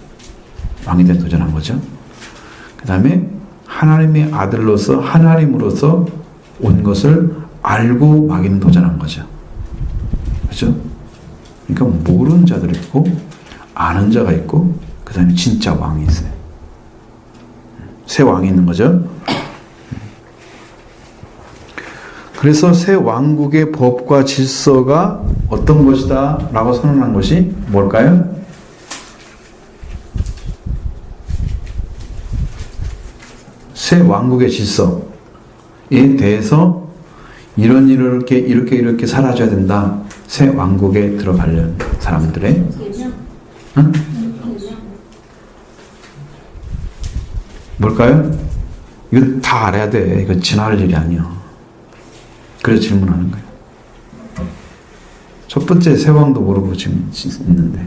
[SPEAKER 1] 왕이 된 도전한 거죠. 그 다음에 하나님의 아들로서 하나님으로서 온 것을 알고 마귀는 도전한 거죠. 그렇죠? 그러니까 모르는 자들이 있고 아는 자가 있고 그 다음에 진짜 왕이 있어요. 새 왕이 있는 거죠. 그래서 새 왕국의 법과 질서가 어떤 것이다 라고 선언한 것이 뭘까요? 새 왕국의 질서에 대해서 이렇게 살아줘야 된다. 새 왕국에 들어가려는 사람들의 응? 뭘까요? 이거 다 알아야 돼. 이거 지나갈 일이 아니야. 그래서 질문하는 거예요. 첫 번째 새 왕도 모르고 지금 있는데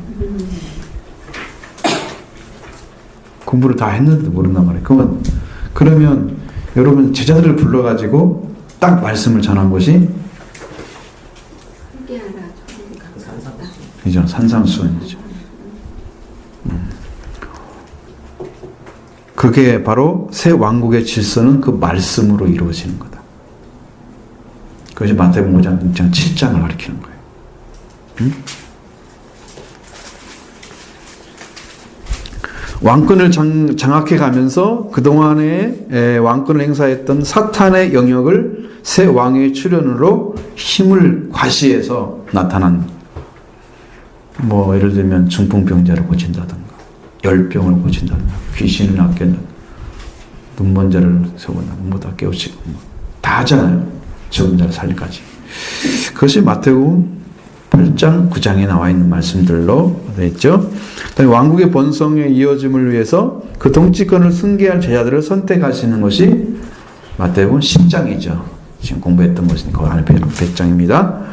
[SPEAKER 1] 공부를 다 했는데도 모른단 말이에요. 그러면 여러분 제자들을 불러가지고 딱 말씀을 전한 것이 이죠. 산상수훈이죠. 그게 바로 새 왕국의 질서는 그 말씀으로 이루어지는 거다. 그것이 마태복음 5장, 6장, 7장을 가리키는 거예요. 응? 왕권을 장악해 가면서 그동안에 왕권을 행사했던 사탄의 영역을 새 왕의 출현으로 힘을 과시해서 나타난, 예를 들면 중풍병자를 고친다든가 열병을 고친다든가 귀신을 낚여낸다, 눈먼 자를 세운다, 눈보다 깨우치고 다 하잖아요. 죽은 자를 살리까지. 그것이 마태복음 8장, 9장에 나와 있는 말씀들로 되어 있죠. 왕국의 번성에 이어짐을 위해서 그 통치권을 승계할 제자들을 선택하시는 것이 마태복음 10장이죠. 지금 공부했던 것이니까 그 안에 100장입니다.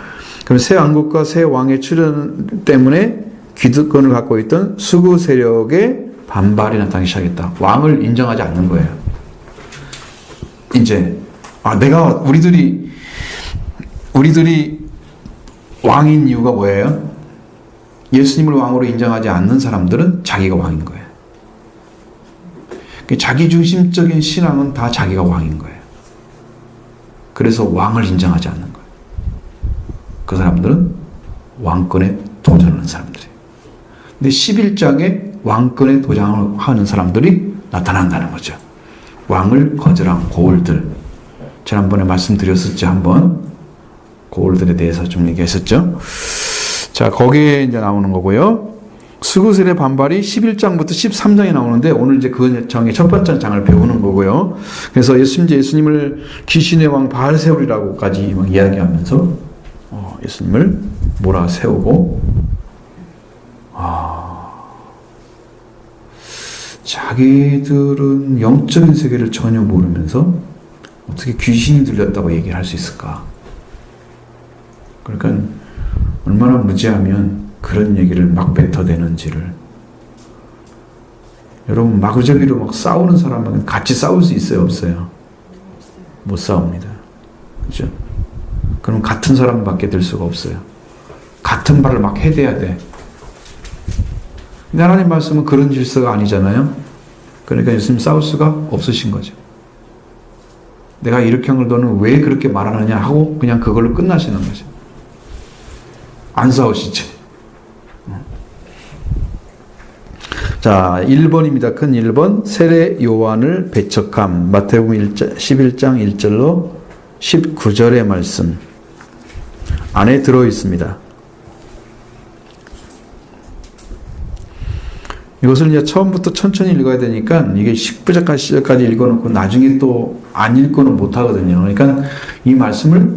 [SPEAKER 1] 그럼 새 왕국과 새 왕의 출현 때문에 기득권을 갖고 있던 수구 세력의 반발이 나타나기 시작했다. 왕을 인정하지 않는 거예요. 이제 우리들이 왕인 이유가 뭐예요? 예수님을 왕으로 인정하지 않는 사람들은 자기가 왕인 거예요. 자기중심적인 신앙은 다 자기가 왕인 거예요. 그래서 왕을 인정하지 않는 거예요. 그 사람들은 왕권에 도전하는 사람들이에요. 근데 11장에 왕권에 도전하는 사람들이 나타난다는 거죠. 왕을 거절한 고을들. 지난번에 말씀드렸었죠. 한번 고을들에 대해서 좀 얘기했었죠. 자, 거기에 이제 나오는 거고요. 스구셀의 반발이 11장부터 13장에 나오는데 오늘 이제 그 장의 첫 번째 장을 배우는 거고요. 그래서 예수님을 귀신의 왕 바알세울이라고까지 막 이야기하면서 예수님을 몰아세우고 자기들은 영적인 세계를 전혀 모르면서 어떻게 귀신이 들렸다고 얘기를 할 수 있을까? 그러니까 얼마나 무지하면 그런 얘기를 막 뱉어대는지를. 여러분 마구잡이로 막 싸우는 사람은 같이 싸울 수 있어요, 없어요? 못 싸웁니다. 그죠? 그럼 같은 사람밖에 될 수가 없어요. 같은 말을 막 해대야 돼. 근데 하나님 말씀은 그런 질서가 아니잖아요. 그러니까 예수님 싸울 수가 없으신 거죠. 내가 이렇게 한 걸 너는 왜 그렇게 말하느냐 하고 그냥 그걸로 끝나시는 거죠. 안 싸우시죠. 자, 1번입니다. 큰 1번. 세례 요한을 배척함. 마태복음 11장 1절로 19절의 말씀 안에 들어 있습니다. 이것을 이제 처음부터 천천히 읽어야 되니까 이게 19절까지 읽어놓고 나중에 또 안 읽고는 못하거든요. 그러니까 이 말씀을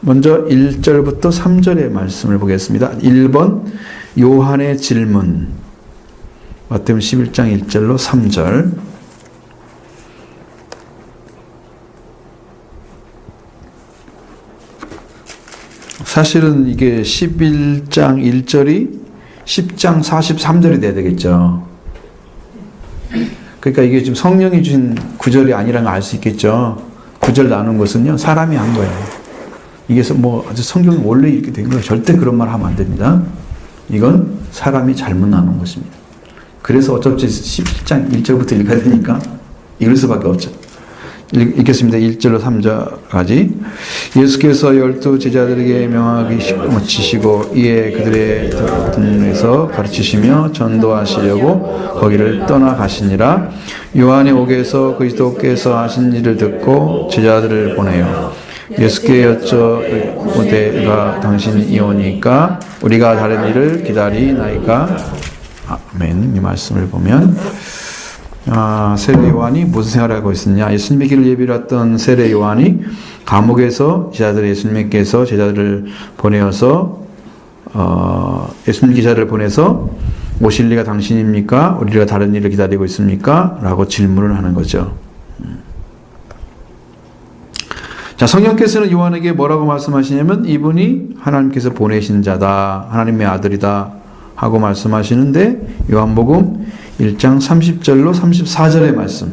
[SPEAKER 1] 먼저 1절부터 3절의 말씀을 보겠습니다. 1번 요한의 질문. 마태복음 11장 1절로 3절. 사실은 이게 11장 1절이 10장 43절이 돼야 되겠죠. 그러니까 이게 지금 성령이 주신 구절이 아니라는 걸 알 수 있겠죠. 구절 나눈 것은요, 사람이 한 거예요. 이게 뭐 아주 성경이 원래 이렇게 된 거예요. 절대 그런 말 하면 안 됩니다. 이건 사람이 잘못 나눈 것입니다. 그래서 어차피 11장 1절부터 읽어야 되니까 읽을 수밖에 없죠. 읽겠습니다. 1절로 3절까지. 예수께서 12 제자들에게 명하기 시키시고 이에 그들의 등에서 가르치시며 전도하시려고 거기를 떠나가시니라. 요한의 옥에서 그리스도께서 하신 일을 듣고 제자들을 보내요. 예수께 여쭤보되가 당신이 오니까 우리가 다른 일을 기다리나이까. 아멘. 이 말씀을 보면 세례 요한이 무슨 생활을 하고 있었냐. 예수님의 길을 예비로 했던 세례 요한이 감옥에서 예수님께서 제자들을 보내어서 예수님 기자를 보내서 오실 리가 당신입니까? 우리가 다른 일을 기다리고 있습니까? 라고 질문을 하는 거죠. 자, 성령께서는 요한에게 뭐라고 말씀하시냐면 이분이 하나님께서 보내신 자다, 하나님의 아들이다 하고 말씀하시는데 요한복음 1장 30절로 34절의 말씀.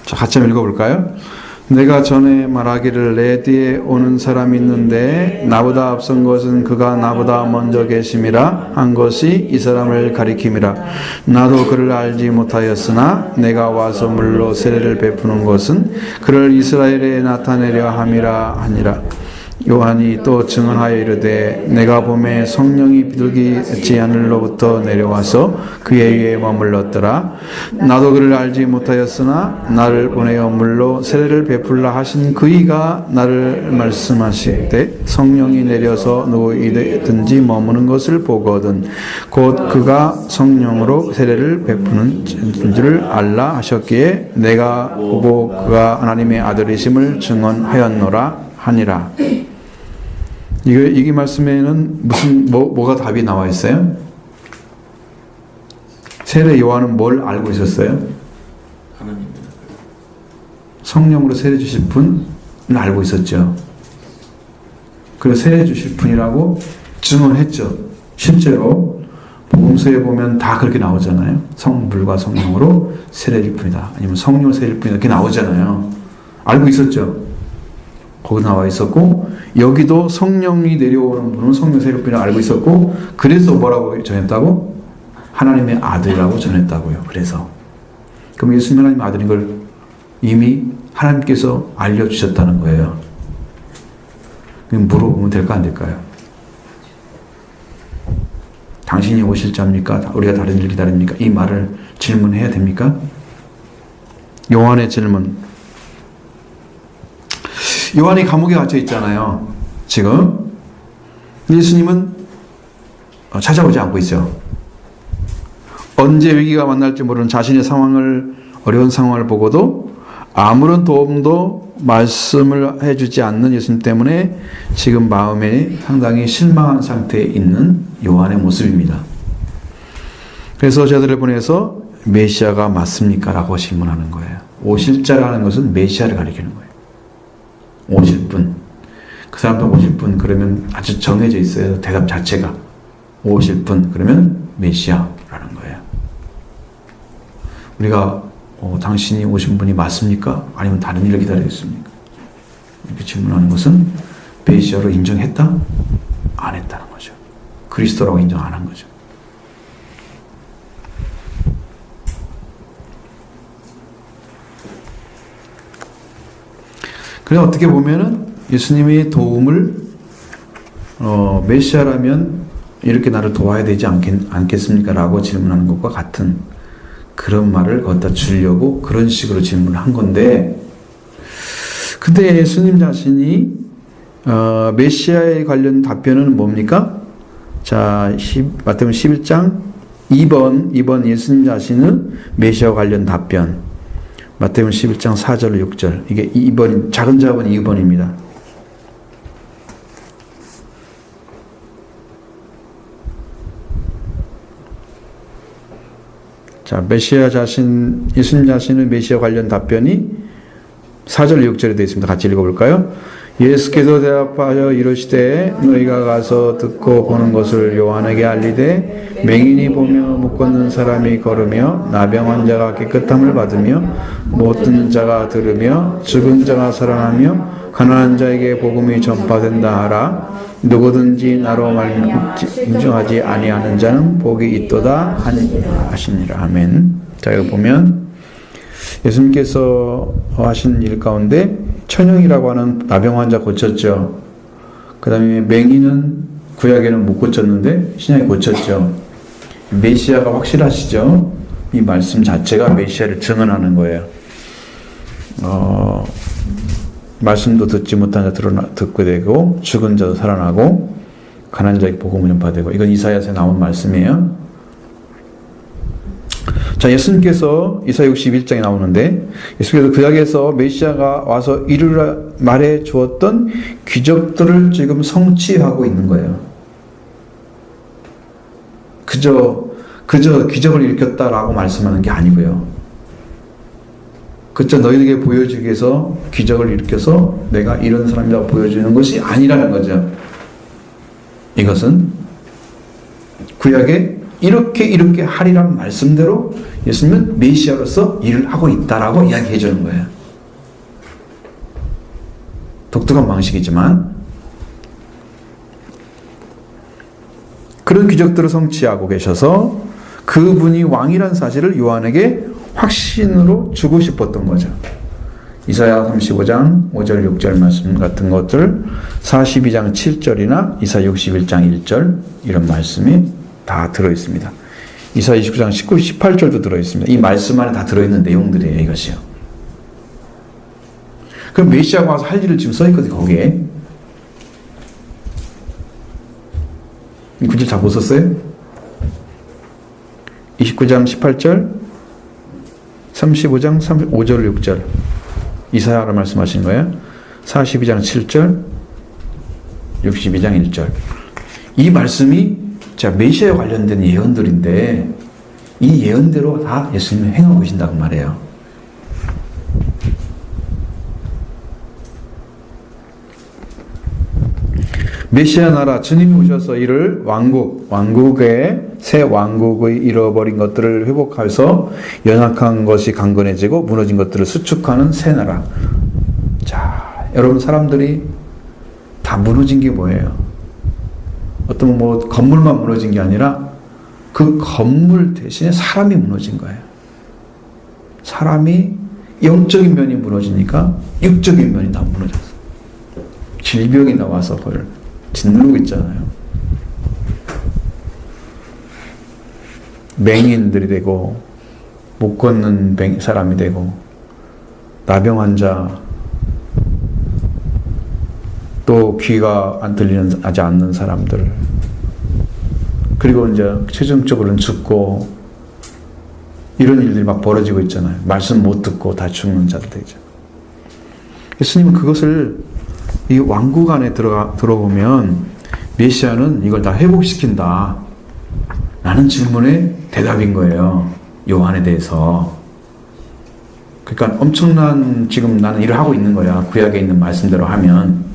[SPEAKER 1] 자, 같이 한번 읽어볼까요? 내가 전에 말하기를 내 뒤에 오는 사람이 있는데 나보다 앞선 것은 그가 나보다 먼저 계심이라 한 것이 이 사람을 가리킴이라. 나도 그를 알지 못하였으나 내가 와서 물로 세례를 베푸는 것은 그를 이스라엘에 나타내려 함이라 하니라. 요한이 또 증언하여 이르되 내가 봄에 성령이 비둘기같이 하늘로부터 내려와서 그의 위에 머물렀더라. 나도 그를 알지 못하였으나 나를 보내어 물로 세례를 베풀라 하신 그이가 나를 말씀하시되 성령이 내려서 누구이든지 머무는 것을 보거든 곧 그가 성령으로 세례를 베푸는 줄을 알라 하셨기에 내가 보고 그가 하나님의 아들이심을 증언하였노라 하니라. 이 말씀에는 무슨 뭐가 답이 나와 있어요? 세례 요한은 뭘 알고 있었어요?
[SPEAKER 3] 하나님입니다.
[SPEAKER 1] 성령으로 세례 주실 분을 알고 있었죠. 그래서 세례 주실 분이라고 증언했죠. 실제로 복음서에 보면 다 그렇게 나오잖아요. 성불과 성령으로 세례일 뿐이다. 아니면 성령 세례일 뿐이다. 그렇게 나오잖아요. 알고 있었죠? 거기 나와 있었고, 여기도 성령이 내려오는 분은 성령 세례일 뿐이라 알고 있었고, 그래서 뭐라고 전했다고? 하나님의 아들이라고 전했다고요. 그래서. 그럼 예수님 하나님의 아들인 걸 이미 하나님께서 알려주셨다는 거예요. 그럼 물어보면 될까 안 될까요? 당신이 오실 자입니까? 우리가 다른 일 기다립니까? 이 말을 질문해야 됩니까? 요한의 질문. 요한이 감옥에 갇혀 있잖아요. 지금 예수님은 찾아오지 않고 있죠. 언제 위기가 만날지 모르는 자신의 어려운 상황을 보고도 아무런 도움도 말씀을 해주지 않는 예수님 때문에 지금 마음에 상당히 실망한 상태에 있는 요한의 모습입니다. 그래서 저들을 보내서 메시아가 맞습니까? 라고 질문하는 거예요. 오실 자라는 것은 메시아를 가리키는 거예요. 오실 분. 그 사람도 오실 분 그러면 아주 정해져 있어요. 대답 자체가. 오실 분 그러면 메시아라는 거예요. 우리가 당신이 오신 분이 맞습니까? 아니면 다른 일을 기다리고 있습니까? 이렇게 질문하는 것은 메시아로 인정했다? 안 했다는 거죠. 그리스도라고 인정 안 한 거죠. 그래서 어떻게 보면은 예수님의 도움을 메시아라면 이렇게 나를 도와야 되지 않겠습니까? 라고 질문하는 것과 같은 그런 말을 갖다 주려고 그런 식으로 질문을 한 건데, 근데 예수님 자신이 메시아에 관련 답변은 뭡니까? 자, 마태복음 11장 2번 예수님 자신은 메시아와 관련 답변. 마태복음 11장 4절 6절. 이게 2번, 작은 자본 2번입니다. 자, 예수님 자신은 메시아 관련 답변이 4절 6절에 되어 있습니다. 같이 읽어볼까요? 예수께서 대답하여 이르시되 너희가 가서 듣고 보는 것을 요한에게 알리되 맹인이 보며 못 걷는 사람이 걸으며 나병 환자가 깨끗함을 받으며 못 듣는 자가 들으며 죽은 자가 살아나며 가난한 자에게 복음이 전파된다 하라. 누구든지 나로 인정하지 아니하는 자는 복이 있도다 하시니라. 아멘. 자, 이거 보면 예수님께서 하신 일 가운데 천영이라고 하는 나병 환자 고쳤죠. 그 다음에 맹인은 구약에는 못 고쳤는데 신약에 고쳤죠. 메시아가 확실하시죠. 이 말씀 자체가 메시아를 증언하는 거예요. 말씀도 듣지 못한 자 듣게 되고 죽은 자도 살아나고 가난한 자에게 복음을 전파되고, 이건 이사야서에 나온 말씀이에요. 자, 예수님께서 이사야 61장에 나오는데 예수께서 구약에서 메시아가 와서 이루라 말해 주었던 기적들을 지금 성취하고 있는 거예요. 그저 기적을 일으켰다라고 말씀하는 게 아니고요. 그저 너희에게 보여주기 위해서 기적을 일으켜서 내가 이런 사람이라고 보여주는 것이 아니라는 거죠. 이것은 구약에 이렇게 하리란 말씀대로 예수님은 메시아로서 일을 하고 있다라고 이야기해 주는 거예요. 독특한 방식이지만 그런 기적들을 성취하고 계셔서 그분이 왕이란 사실을 요한에게 확신으로 주고 싶었던 거죠. 이사야 35장 5절 6절 말씀 같은 것들, 42장 7절이나 이사야 61장 1절 이런 말씀이 다 들어있습니다. 이사야 29장 19, 18절도 들어있습니다. 이 말씀 안에 다 들어있는 내용들이에요. 이것이요. 그럼 메시아가 와서 할 일을 지금 써있거든요. 거기에. 이 구절 다 보셨어요? 29장 18절, 35장 5절 6절 이사야라 말씀하신 거예요. 42장 7절, 62장 1절. 이 말씀이 자 메시아에 관련된 예언들인데 이 예언대로 다 예수님이 행하고 계신다고 말해요. 메시아 나라 주님이 오셔서 이를 왕국의 새 왕국의 잃어버린 것들을 회복해서 연약한 것이 강건해지고 무너진 것들을 수축하는 새 나라. 자, 여러분 사람들이 다 무너진 게 뭐예요? 어떤 뭐 건물만 무너진 게 아니라 그 건물 대신에 사람이 무너진 거예요. 사람이 영적인 면이 무너지니까 육적인 면이 다 무너졌어요. 질병이 나와서 그걸 짓누르고 있잖아요. 맹인들이 되고 못 걷는 사람이 되고 나병 환자, 또 귀가 안 들리지 않는 사람들, 그리고 이제 최종적으로는 죽고 이런 일들이 막 벌어지고 있잖아요. 말씀 못 듣고 다 죽는 자들 있죠. 예수님은 그것을 이 왕국 안에 들어보면 메시아는 이걸 다 회복시킨다 라는 질문의 대답인 거예요. 요한에 대해서. 그러니까 엄청난 지금 나는 일을 하고 있는 거야. 구약에 있는 말씀대로 하면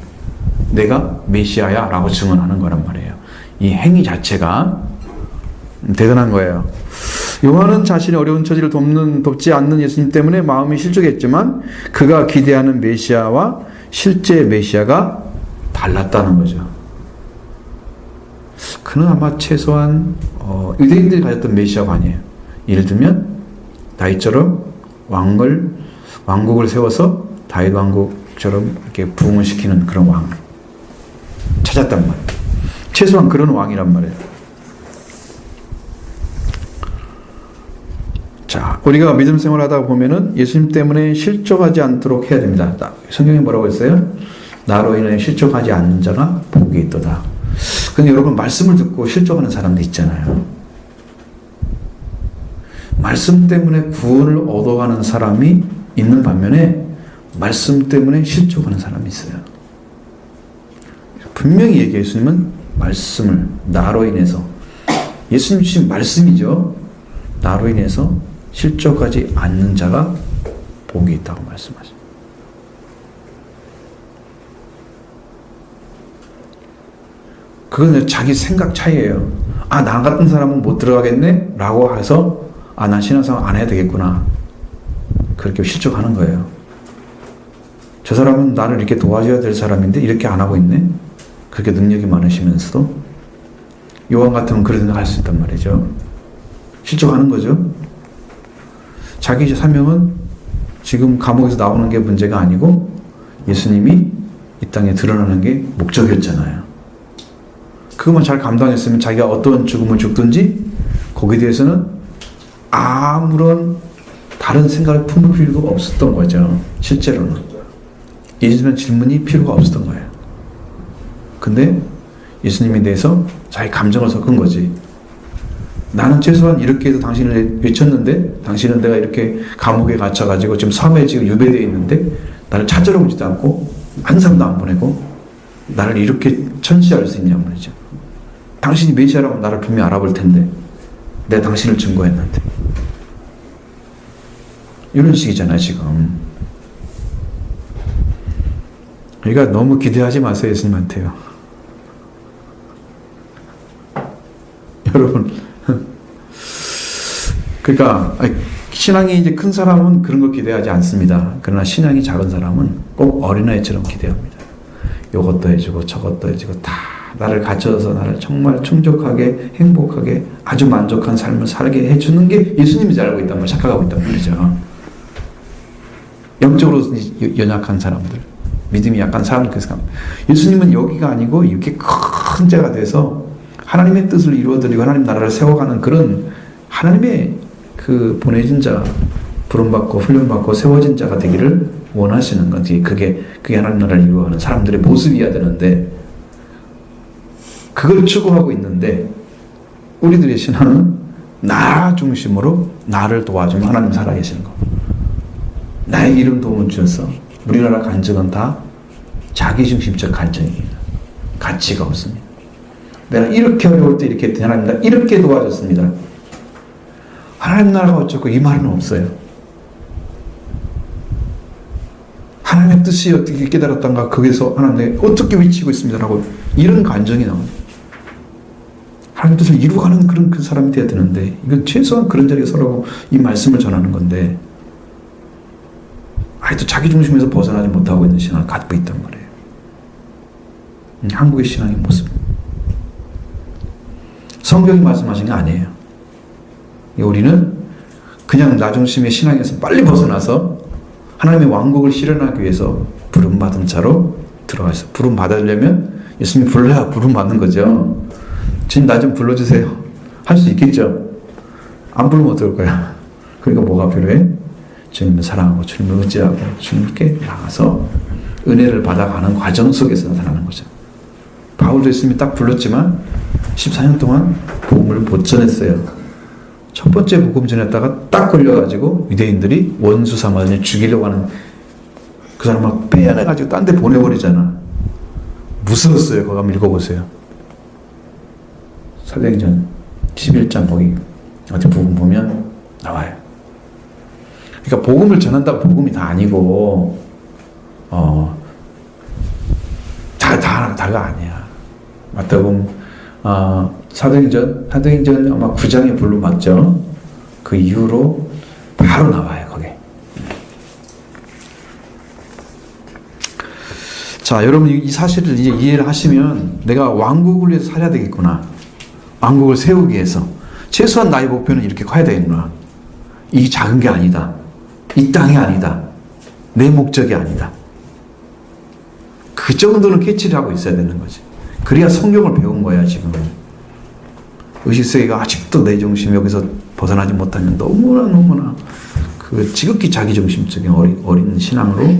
[SPEAKER 1] 내가 메시아야 라고 증언하는 거란 말이에요. 이 행위 자체가 대단한 거예요. 요한은 자신의 어려운 처지를 돕지 않는 예수님 때문에 마음이 실족했지만 그가 기대하는 메시아와 실제 메시아가 달랐다는 거죠. 그는 아마 최소한 유대인들이 가졌던 메시아가 아니에요. 예를 들면 다윗처럼 왕국을 세워서 다윗 왕국처럼 이렇게 부흥을 시키는 그런 왕 찾았단 말이에요. 최소한 그런 왕이란 말이에요. 자, 우리가 믿음 생활하다 보면은 예수님 때문에 실족하지 않도록 해야 됩니다. 성경에 뭐라고 했어요? 나로 인해 실족하지 않는 자가 복이 있도다. 근데 여러분 말씀을 듣고 실족하는 사람도 있잖아요. 말씀 때문에 구원을 얻어가는 사람이 있는 반면에 말씀 때문에 실족하는 사람이 있어요. 분명히 얘기해요. 예수님은 말씀을 나로 인해서, 예수님 주신 말씀이죠. 나로 인해서 실족하지 않는 자가 복이 있다고 말씀하십니다. 그건 자기 생각 차이예요. 아, 나 같은 사람은 못 들어가겠네? 라고 해서 아, 난 신앙생활 안 해야 되겠구나. 그렇게 실족하는 거예요. 저 사람은 나를 이렇게 도와줘야 될 사람인데 이렇게 안 하고 있네? 그렇게 능력이 많으시면서도 요한 같으면 그런 생각할 수 있단 말이죠. 실족하는 거죠. 자기 사명은 지금 감옥에서 나오는 게 문제가 아니고 예수님이 이 땅에 드러나는 게 목적이었잖아요. 그것만 잘 감당했으면 자기가 어떤 죽음을 죽든지 거기에 대해서는 아무런 다른 생각을 품을 필요가 없었던 거죠. 실제로는. 예수님은 질문이 필요가 없었던 거예요. 근데 예수님에 대해서 자기 감정을 섞은 거지. 나는 최소한 이렇게 해서 당신을 외쳤는데 당신은 내가 이렇게 감옥에 갇혀가지고 지금 섬에 지금 유배되어 있는데 나를 찾으러 오지도 않고 한 사람도 안 보내고 나를 이렇게 천시할 수 있냐 말이죠. 당신이 메시아라고 나를 분명히 알아볼 텐데 내가 당신을 증거했는데 이런 식이잖아요 지금. 그러니까 너무 기대하지 마세요 예수님한테요. 여러분 그러니까 신앙이 이제 큰 사람은 그런 거 기대하지 않습니다. 그러나 신앙이 작은 사람은 꼭 어린아이처럼 기대합니다. 이것도 해주고 저것도 해주고 다 나를 갖춰서 나를 정말 충족하게 행복하게 아주 만족한 삶을 살게 해주는 게 예수님이 잘 알고 있단 말이죠. 착각하고 있단 말이죠. 영적으로 연약한 사람들, 믿음이 약한 사람들 그래서 예수님은 여기가 아니고 이렇게 큰 자가 돼서 하나님의 뜻을 이루어드리고 하나님 나라를 세워가는 그런 하나님의 그 보내진 자, 부름받고 훈련받고 세워진 자가 되기를 원하시는 거지. 그게 하나님 나라를 이루어가는 사람들의 모습이어야 되는데 그걸 추구하고 있는데 우리들의 신앙은 나 중심으로 나를 도와주면 하나님 살아계시는 거. 나의 이름 도움을 주셔서 우리나라 간증은 다 자기중심적 간증입니다. 가치가 없습니다. 내가 이렇게 어려울 때 이렇게 했더니 하나님 나 이렇게 도와줬습니다. 하나님 나라가 어쩌고 이 말은 없어요. 하나님의 뜻이 어떻게 깨달았던가 거기서 하나님 내가 어떻게 외치고 있습니다라고 이런 감정이 나옵니다. 하나님 뜻을 이루어가는 그런 그 사람이 되어야 되는데 이건 최소한 그런 자리에 서라고 이 말씀을 전하는 건데 아직도 자기 중심에서 벗어나지 못하고 있는 신앙을 갖고 있단 말이에요. 한국의 신앙의 모습. 성경이 말씀하신 게 아니에요. 우리는 그냥 나 중심의 신앙에서 빨리 벗어나서 하나님의 왕국을 실현하기 위해서 부름받은 자로 들어가 있어요. 부름 받으려면 예수님이 불러야 부름 받는 거죠. 지금 나 좀 불러주세요. 할 수 있겠죠? 안 부르면 어떨 거야? 그러니까 뭐가 필요해? 주님을 사랑하고 주님을 의지하고 주님께 나가서 은혜를 받아가는 과정 속에서 나타나는 거죠. 바울도 예수님이 딱 불렀지만 14년 동안 복음을 못 전했어요. 첫 번째 복음 전했다가 딱 걸려가지고 유대인들이 원수 삼아서 죽이려고 하는 그 사람을 빼앗아가지고 딴 데 보내버리잖아. 무서웠어요. 거기 한번 읽어보세요. 사도행전 11장 거기 어디 복음 보면 나와요. 그러니까 복음을 전한다고 복음이 다 아니고 다가 아니야. 마태복음 사도행전 아마 9장에 불로 맞죠. 그 이후로 바로 나와요. 거기. 자, 여러분 이 사실을 이제 이해를 하시면 내가 왕국을 위해서 살아야 되겠구나. 왕국을 세우기 위해서 최소한 나의 목표는 이렇게 커야 되겠구나. 이 작은 게 아니다. 이 땅이 아니다. 내 목적이 아니다. 그 정도는 캐치를 하고 있어야 되는 거지. 그래야 성경을 배운 거야 지금. 의식세계가 아직도 내 중심 여기서 벗어나지 못하면 너무나 그 지극히 자기중심적인 어린 신앙으로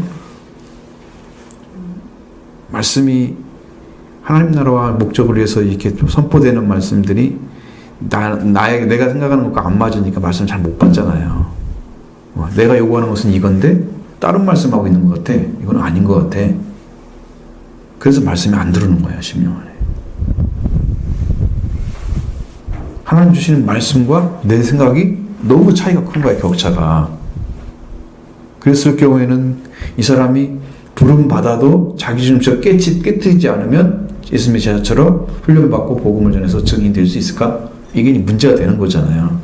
[SPEAKER 1] 말씀이 하나님 나라와 목적을 위해서 이렇게 선포되는 말씀들이 내가 생각하는 것과 안 맞으니까 말씀을 잘 못 받잖아요. 내가 요구하는 것은 이건데 다른 말씀하고 있는 것 같아. 이건 아닌 것 같아. 그래서 말씀이 안 들어오는 거예요. 10년 안에. 하나님 주시는 말씀과 내 생각이 너무 차이가 큰 거야. 격차가. 그랬을 경우에는 이 사람이 부름받아도 자기 중심적 깨트리지 않으면 예수님의 제자처럼 훈련받고 복음을 전해서 증인이 될 수 있을까? 이게 문제가 되는 거잖아요.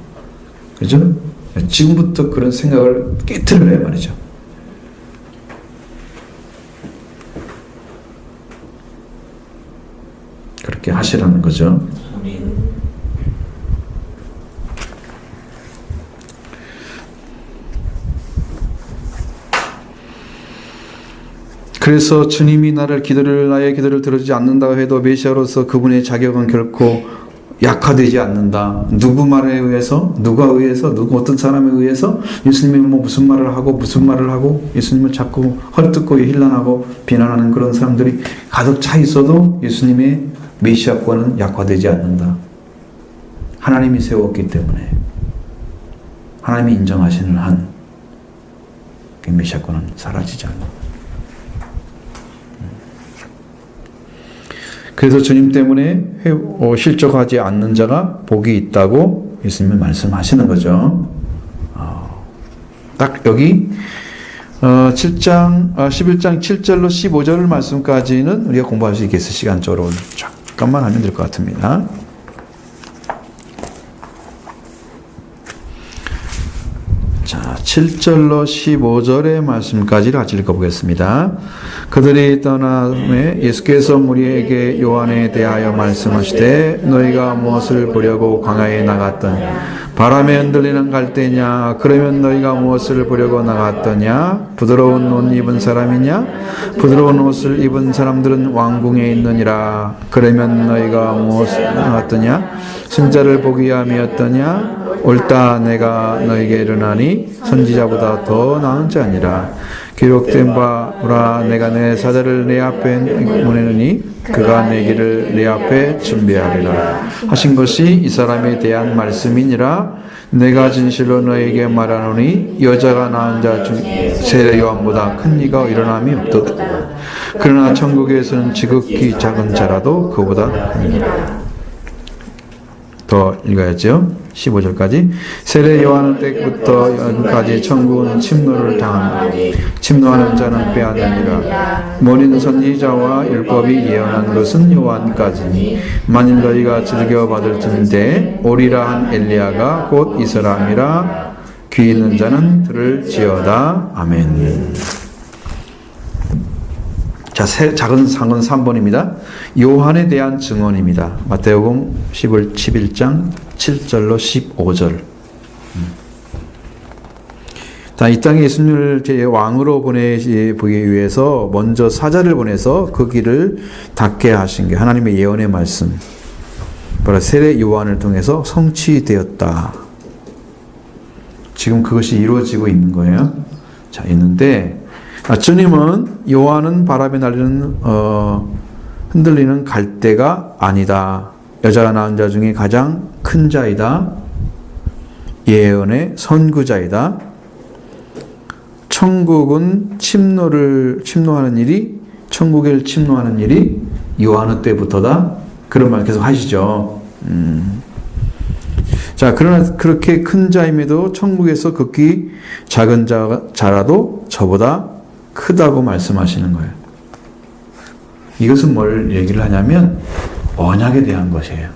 [SPEAKER 1] 그죠? 지금부터 그런 생각을 깨트려야 말이죠. 그렇게 하시라는 거죠. 그래서 주님이 나의 기도를 들어주지 않는다고 해도 메시아로서 그분의 자격은 결코 약화되지 않는다. 누구 말에 의해서, 누구 어떤 사람에 의해서 예수님이 무슨 말을 하고 예수님을 자꾸 헐뜯고 힐난하고 비난하는 그런 사람들이 가득 차 있어도 예수님의 메시아권은 약화되지 않는다. 하나님이 세웠기 때문에 하나님이 인정하시는 한 그 메시아권은 사라지지 않는다. 그래서 주님 때문에 실족하지 않는 자가 복이 있다고 예수님은 말씀하시는 거죠. 딱 여기 11장 7절로 15절 말씀까지는 우리가 공부할 수 있겠어요. 시간적으로 잠깐만 하면 될 것 같습니다. 자, 7절로 15절의 말씀까지 같이 읽어보겠습니다. 그들이 떠남에 예수께서 무리에게 요한에 대하여 말씀하시되 너희가 무엇을 보려고 광야에 나갔더냐? 바람에 흔들리는 갈대냐? 그러면 너희가 무엇을 보려고 나갔더냐? 부드러운 옷 입은 사람이냐? 부드러운 옷을 입은 사람들은 왕궁에 있느니라. 그러면 너희가 무엇을 나갔더냐? 선자를 보기 위함이었더냐? 옳다 내가 너희에게 이르나니 선지자보다 더 나은 자니라. 기록된 바라 내가 내 사자를 내 앞에 보내느니 그가 내 길을 내 앞에 준비하리라 하신 것이 이 사람에 대한 말씀이니라. 내가 진실로 너에게 말하노니 여자가 낳은 자 중 세례 요한보다 큰 이가 일어남이 없도다. 그러나 천국에서는 지극히 작은 자라도 그보다 큽니다. 더 읽어야죠. 15절까지. 세례 요한은 때부터 여기까지 천국은 침노를 당하니 침노하는 자는 빼앗느니라. 모든 선지자와 율법이 예언한 것은 요한까지니 만일 너희가 즐겨 받을진대 오리라 한 엘리야가 곧 이 사람이라. 귀 있는 자는 들을지어다. 아멘. 자, 작은 상은 3번입니다. 요한에 대한 증언입니다. 마태복음 11장 7절로 15절. 자, 이 땅에 예수님을 제 왕으로 보내기 위해서 먼저 사자를 보내서 그 길을 닫게 하신 게 하나님의 예언의 말씀. 바로 세례 요한을 통해서 성취되었다. 지금 그것이 이루어지고 있는 거예요. 자, 있는데 주님은 요한은 바람에 날리는 흔들리는 갈대가 아니다. 여자가 낳은 자 중에 가장 큰 자이다. 예언의 선구자이다. 천국은 침노하는 일이 천국을 침노하는 일이 요한의 때부터다. 그런 말 계속 하시죠. 자, 그러나 그렇게 큰 자임에도 천국에서 극히 작은 자라도 저보다 크다고 말씀하시는 거예요. 이것은 뭘 얘기를 하냐면 언약에 대한 것이에요.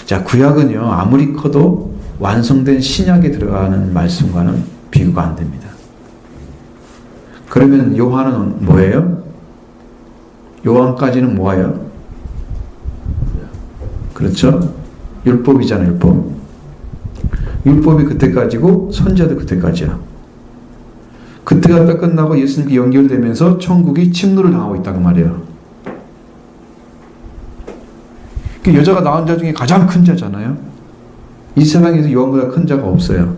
[SPEAKER 1] 자, 구약은요 아무리 커도 완성된 신약에 들어가는 말씀과는 비교가 안 됩니다. 그러면 요한은 뭐예요? 요한까지는 뭐예요? 그렇죠? 율법이잖아요. 율법. 율법이 그때까지고 선지자도 그때까지야. 그때가 딱 끝나고 예수님께 연결되면서 천국이 침노를 당하고 있다고 말이에요. 그 여자가 낳은 자 중에 가장 큰 자잖아요. 이 세상에서 요한보다 큰 자가 없어요.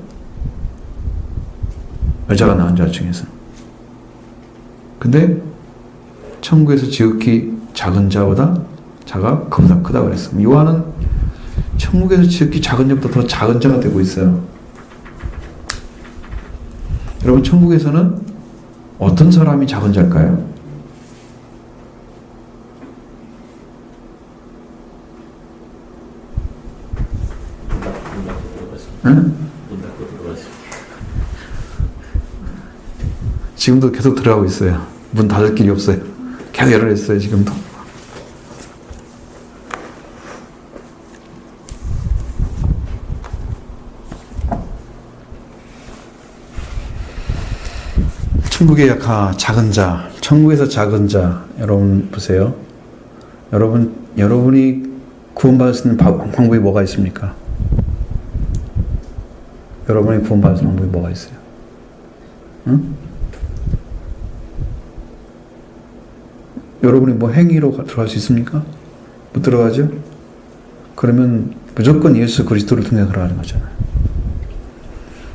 [SPEAKER 1] 여자가 낳은 자 중에서. 근데 천국에서 지극히 작은 자보다 자가 그보다 크다고 그랬어요. 요한은 천국에서 지극히 작은 자보다 더 작은 자가 되고 있어요. 여러분, 천국에서는 어떤 사람이 작은 자일까요? 응?
[SPEAKER 3] 문 닫고 들어갔습니다.
[SPEAKER 1] 지금도 계속 들어가고 있어요. 문 닫을 길이 없어요. 계속 열어냈어요, 지금도. 천국의 작은 자, 천국에서 작은 자, 여러분 보세요. 여러분이 구원받을 수 있는 방법이 뭐가 있습니까? 여러분이 구원받을 수 있는 방법이 뭐가 있어요? 응? 여러분이 뭐 행위로 들어갈 수 있습니까? 못 들어가죠? 그러면 무조건 예수 그리스도를 통해 들어가는 거잖아요.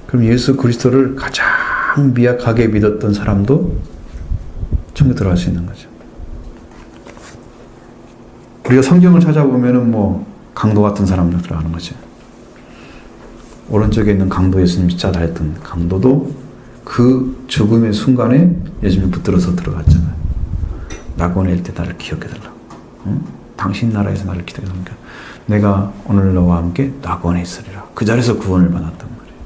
[SPEAKER 1] 그럼 예수 그리스도를 가장 미약하게 믿었던 사람도 천국에 들어갈 수 있는 거죠. 우리가 성경을 찾아보면은 뭐 강도 같은 사람들 들어가는 거죠. 오른쪽에 있는 강도 예수님 십자가 달렸던 강도도 그 죽음의 순간에 예수님 붙들어서 들어갔잖아요. 낙원에 있을 때 나를 기억해달라고. 응? 당신 나라에서 나를 기억해달라고. 내가 오늘 너와 함께 낙원에 있으리라. 그 자리에서 구원을 받았단 말이에요.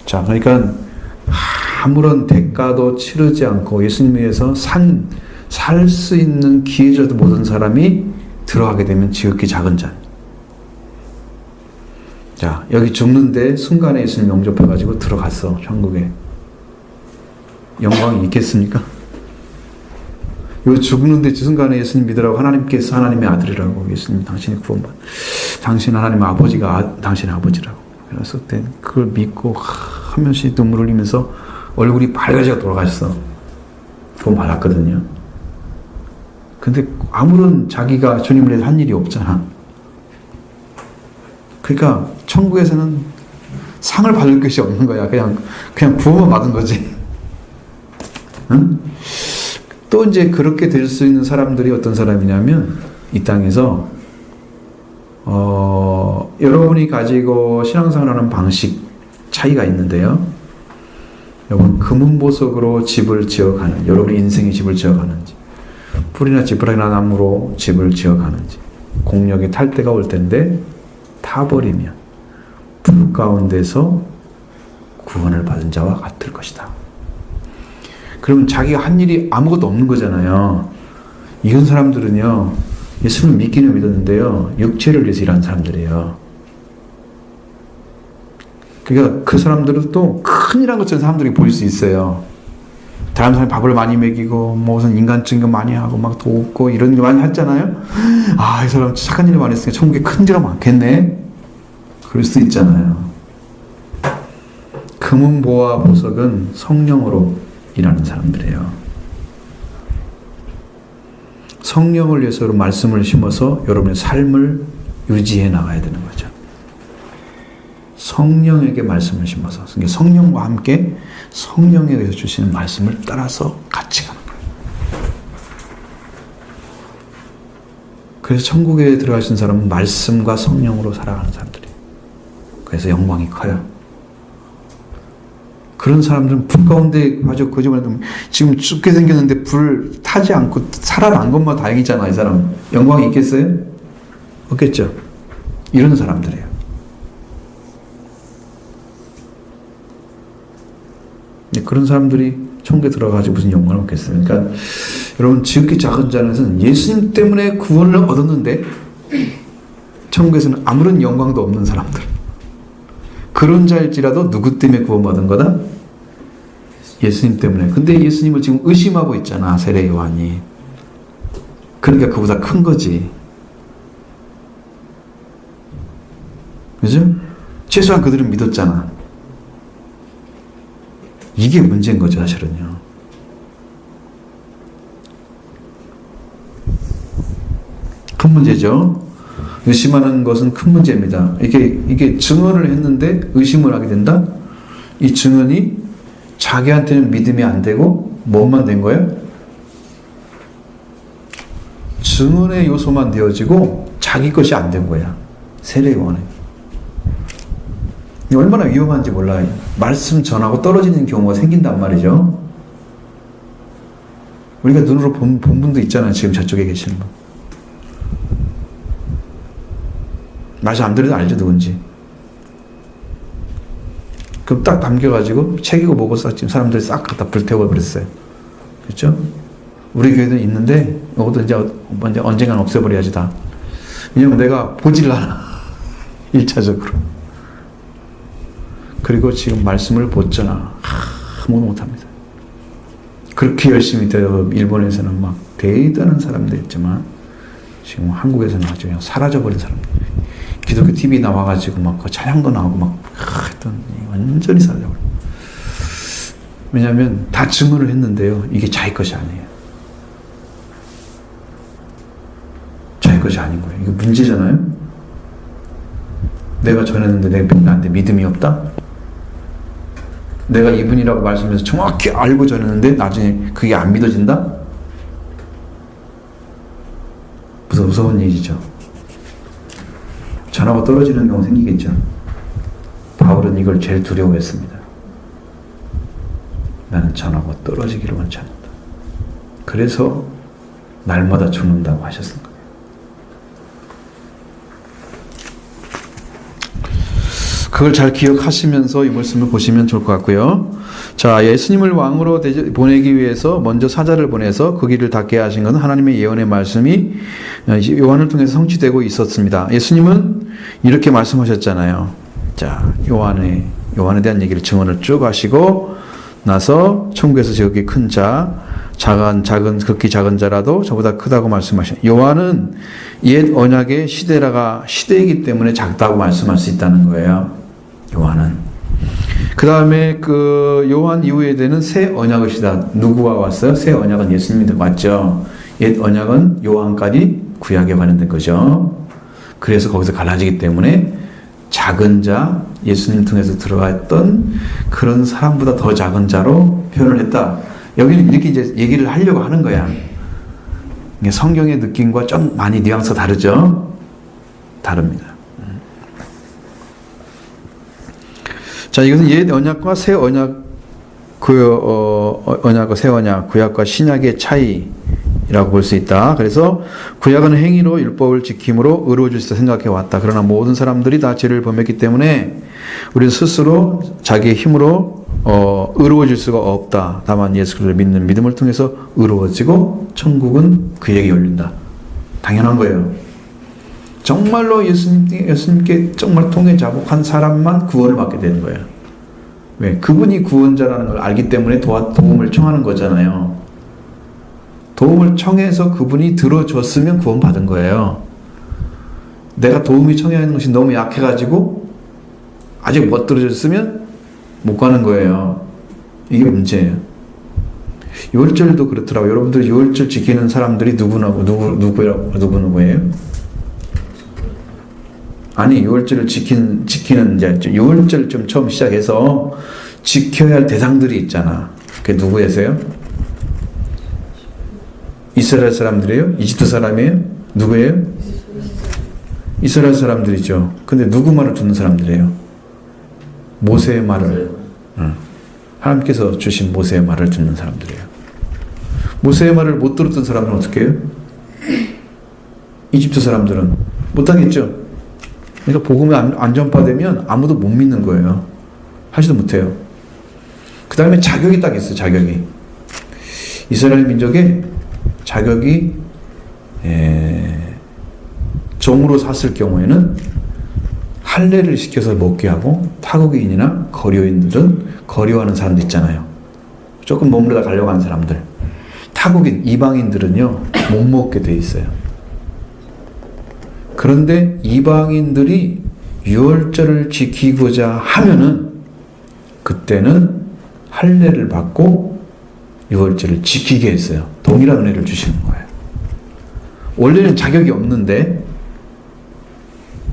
[SPEAKER 1] 자, 그러니까 아무런 대가도 치르지 않고 예수님 위해서 살 수 있는 기회조차도 모든 사람이 들어가게 되면 지극히 작은 자. 자, 여기 죽는데 순간에 예수님 영접해가지고 들어갔어, 천국에. 영광이 있겠습니까? 요 죽는데 순간에 예수님 믿으라고 하나님께서 하나님의 아들이라고 예수님 당신의 구원받 당신 하나님의 아버지가 당신의 아버지라고 그래서 그때 그걸 믿고 한 명씩 눈물 흘리면서 얼굴이 밝아지게 돌아가셨어. 구원 받았거든요. 근데 아무런 자기가 주님을 위해서 한 일이 없잖아. 그러니까 천국에서는 상을 받을 것이 없는 거야. 그냥 구원만 받은 거지. 응? 또 이제 그렇게 될 수 있는 사람들이 어떤 사람이냐면 이 땅에서 여러분이 가지고 신앙생활하는 방식 차이가 있는데요. 여러분 금은보석으로 집을 지어가는 여러분의 인생의 집을 지어가는지 풀이나 지푸라기나 나무로 집을 지어가는지 공력의 탈 때가 올 텐데 타버리면 불 가운데서 구원을 받은 자와 같을 것이다. 그러면 자기가 한 일이 아무것도 없는 거잖아요. 이런 사람들은요, 예수를 믿기는 믿었는데요, 육체를 위해서 일하는 사람들이에요. 그러니까 그 사람들은 또 큰일한 것처럼 사람들이 보일 수 있어요. 다른 사람이 밥을 많이 먹이고 무슨 인간 증거 많이 하고 막 돕고 이런 거 많이 했잖아요. 아, 이 사람 착한 일을 많이 했으니까 천국에 큰 죄가 많겠네. 그럴 수 있잖아요. 금은 보화 보석은 성령으로 일하는 사람들이에요. 성령을 위해서 말씀을 심어서 여러분의 삶을 유지해 나가야 되는 거죠. 성령에게 말씀을 심어서 성령과 함께 성령에 의해서 주시는 말씀을 따라서 같이 가는 거예요. 그래서 천국에 들어가신 사람은 말씀과 성령으로 살아가는 사람들이에요. 그래서 영광이 커요. 그런 사람들은 불 가운데 아주 거짓말도 지금 죽게 생겼는데 불 타지 않고 살아난 것만 다행이잖아. 이 사람 영광이 있겠어요? 없겠죠. 이런 사람들이에요. 그런 사람들이 천국에 들어가가지고 무슨 영광을 얻겠어요? 그러니까 여러분, 지극히 작은 자는 예수님 때문에 구원을 얻었는데 천국에서는 아무런 영광도 없는 사람들, 그런 자일지라도 누구 때문에 구원받은 거다? 예수님 때문에. 근데 예수님을 지금 의심하고 있잖아, 세례 요한이. 그러니까 그보다 큰 거지. 그죠? 최소한 그들은 믿었잖아. 이게 문제인 거죠, 사실은요. 큰 문제죠. 의심하는 것은 큰 문제입니다. 이게 증언을 했는데 의심을 하게 된다? 이 증언이 자기한테는 믿음이 안 되고 뭐만 된 거예요? 증언의 요소만 되어지고 자기 것이 안 된 거야. 세례 요한에. 얼마나 위험한지 몰라요. 말씀 전하고 떨어지는 경우가 생긴단 말이죠. 우리가 눈으로 본 분도 있잖아요. 지금 저쪽에 계시는 분. 말씀 안 들어도 알죠, 누군지. 그럼 딱 남겨가지고 책이고 뭐고 싹 지금 사람들이 싹 갖다 불태워 버렸어요. 그렇죠? 우리 교회도 있는데 이것도 이제 언젠간 없애버려야지 다. 왜냐면 내가 보질 않아. 1차적으로. 그리고 지금 말씀을 보잖아. 아무도 못합니다. 그렇게 열심히 되어 일본에서는 막 대단한 사람들 있지만 지금 한국에서는 아주 그냥 사라져버린 사람들. 기독교 TV 나와가지고 막 그 찬양도 나오고 막 했던 완전히 사라져버려. 왜냐하면 다 증언을 했는데요. 이게 자기 것이 아니에요. 자기 것이 아닌 거예요. 이거 문제잖아요. 내가 전했는데 내가 나한테 믿음이 없다? 내가 이분이라고 말씀해서 정확히 알고 전했는데 나중에 그게 안 믿어진다? 무서운 얘기죠. 전하고 떨어지는 경우 생기겠죠. 바울은 이걸 제일 두려워했습니다. 나는 전하고 떨어지기를 원치 않는다. 그래서 날마다 죽는다고 하셨습니다. 그걸 잘 기억하시면서 이 말씀을 보시면 좋을 것 같고요. 자, 예수님을 왕으로 보내기 위해서 먼저 사자를 보내서 그 길을 닫게 하신 것은 하나님의 예언의 말씀이 요한을 통해서 성취되고 있었습니다. 예수님은 이렇게 말씀하셨잖아요. 자, 요한에 대한 얘기를 증언을 쭉 하시고 나서 천국에서 저기 큰 자, 극히 작은 자라도 저보다 크다고 말씀하신. 요한은 옛 언약의 시대이기 때문에 작다고 말씀할 수 있다는 거예요. 요한은. 그 다음에 그 요한 이후에 되는 새 언약의 시대. 누구가 왔어요? 새 언약은 예수님이 왔죠. 옛 언약은 요한까지 구약에 관련된 거죠. 그래서 거기서 갈라지기 때문에 작은 자, 예수님 통해서 들어갔던 그런 사람보다 더 작은 자로 표현을 했다. 여기는 이렇게 이제 얘기를 하려고 하는 거야. 성경의 느낌과 좀 많이 뉘앙스가 다르죠? 다릅니다. 자, 이것은 옛 언약과 새 언약, 언약과 새 언약, 구약과 신약의 차이였습니다. 이라고 볼 수 있다. 그래서 구약은 행위로 율법을 지킴으로 의로워질 수 있다 생각해 왔다. 그러나 모든 사람들이 다 죄를 범했기 때문에 우리는 스스로 자기의 힘으로 의로워질 수가 없다. 다만 예수 그리스도를 믿는 믿음을 통해서 의로워지고 천국은 그에게 열린다. 당연한 거예요. 정말로 예수님께 정말 통해 자복한 사람만 구원을 받게 되는 거예요. 왜? 그분이 구원자라는 걸 알기 때문에 도움을 청하는 거잖아요. 도움을 청해서 그분이 들어줬으면 구원받은 거예요. 내가 도움이 청해야 하는 것이 너무 약해가지고 아직 못 들어줬으면 못 가는 거예요. 이게 문제예요. 유월절도 그렇더라고요. 여러분들 유월절 지키는 사람들이 누구예요? 아니, 유월절을 지키는 이제 유월절 좀 처음 시작해서 지켜야 할 대상들이 있잖아. 그게 누구예요? 이스라엘 사람들이에요? 이집트 사람이에요? 누구예요? 이스라엘 사람들이죠. 근데 누구 말을 듣는 사람들이에요? 모세의 말을. 하나님께서 주신 모세의 말을 듣는 사람들이에요. 모세의 말을 못 들었던 사람들은 어떻게 해요? 이집트 사람들은 못하겠죠. 그러니까 복음이 안 전파되면 아무도 못 믿는 거예요. 하지도 못해요. 그 다음에 자격이 딱 있어요. 자격이. 이스라엘 민족의 자격이 종으로 샀을 경우에는 할례를 시켜서 먹게 하고, 타국인이나 거류인들은 거류하는 사람들 있잖아요. 조금 머무르다 가려고 하는 사람들. 타국인, 이방인들은요 못 먹게 돼 있어요. 그런데 이방인들이 유월절을 지키고자 하면은 그때는 할례를 받고 유월절을 지키게 했어요. 동일한 은혜를 주시는 거예요. 원래는 자격이 없는데,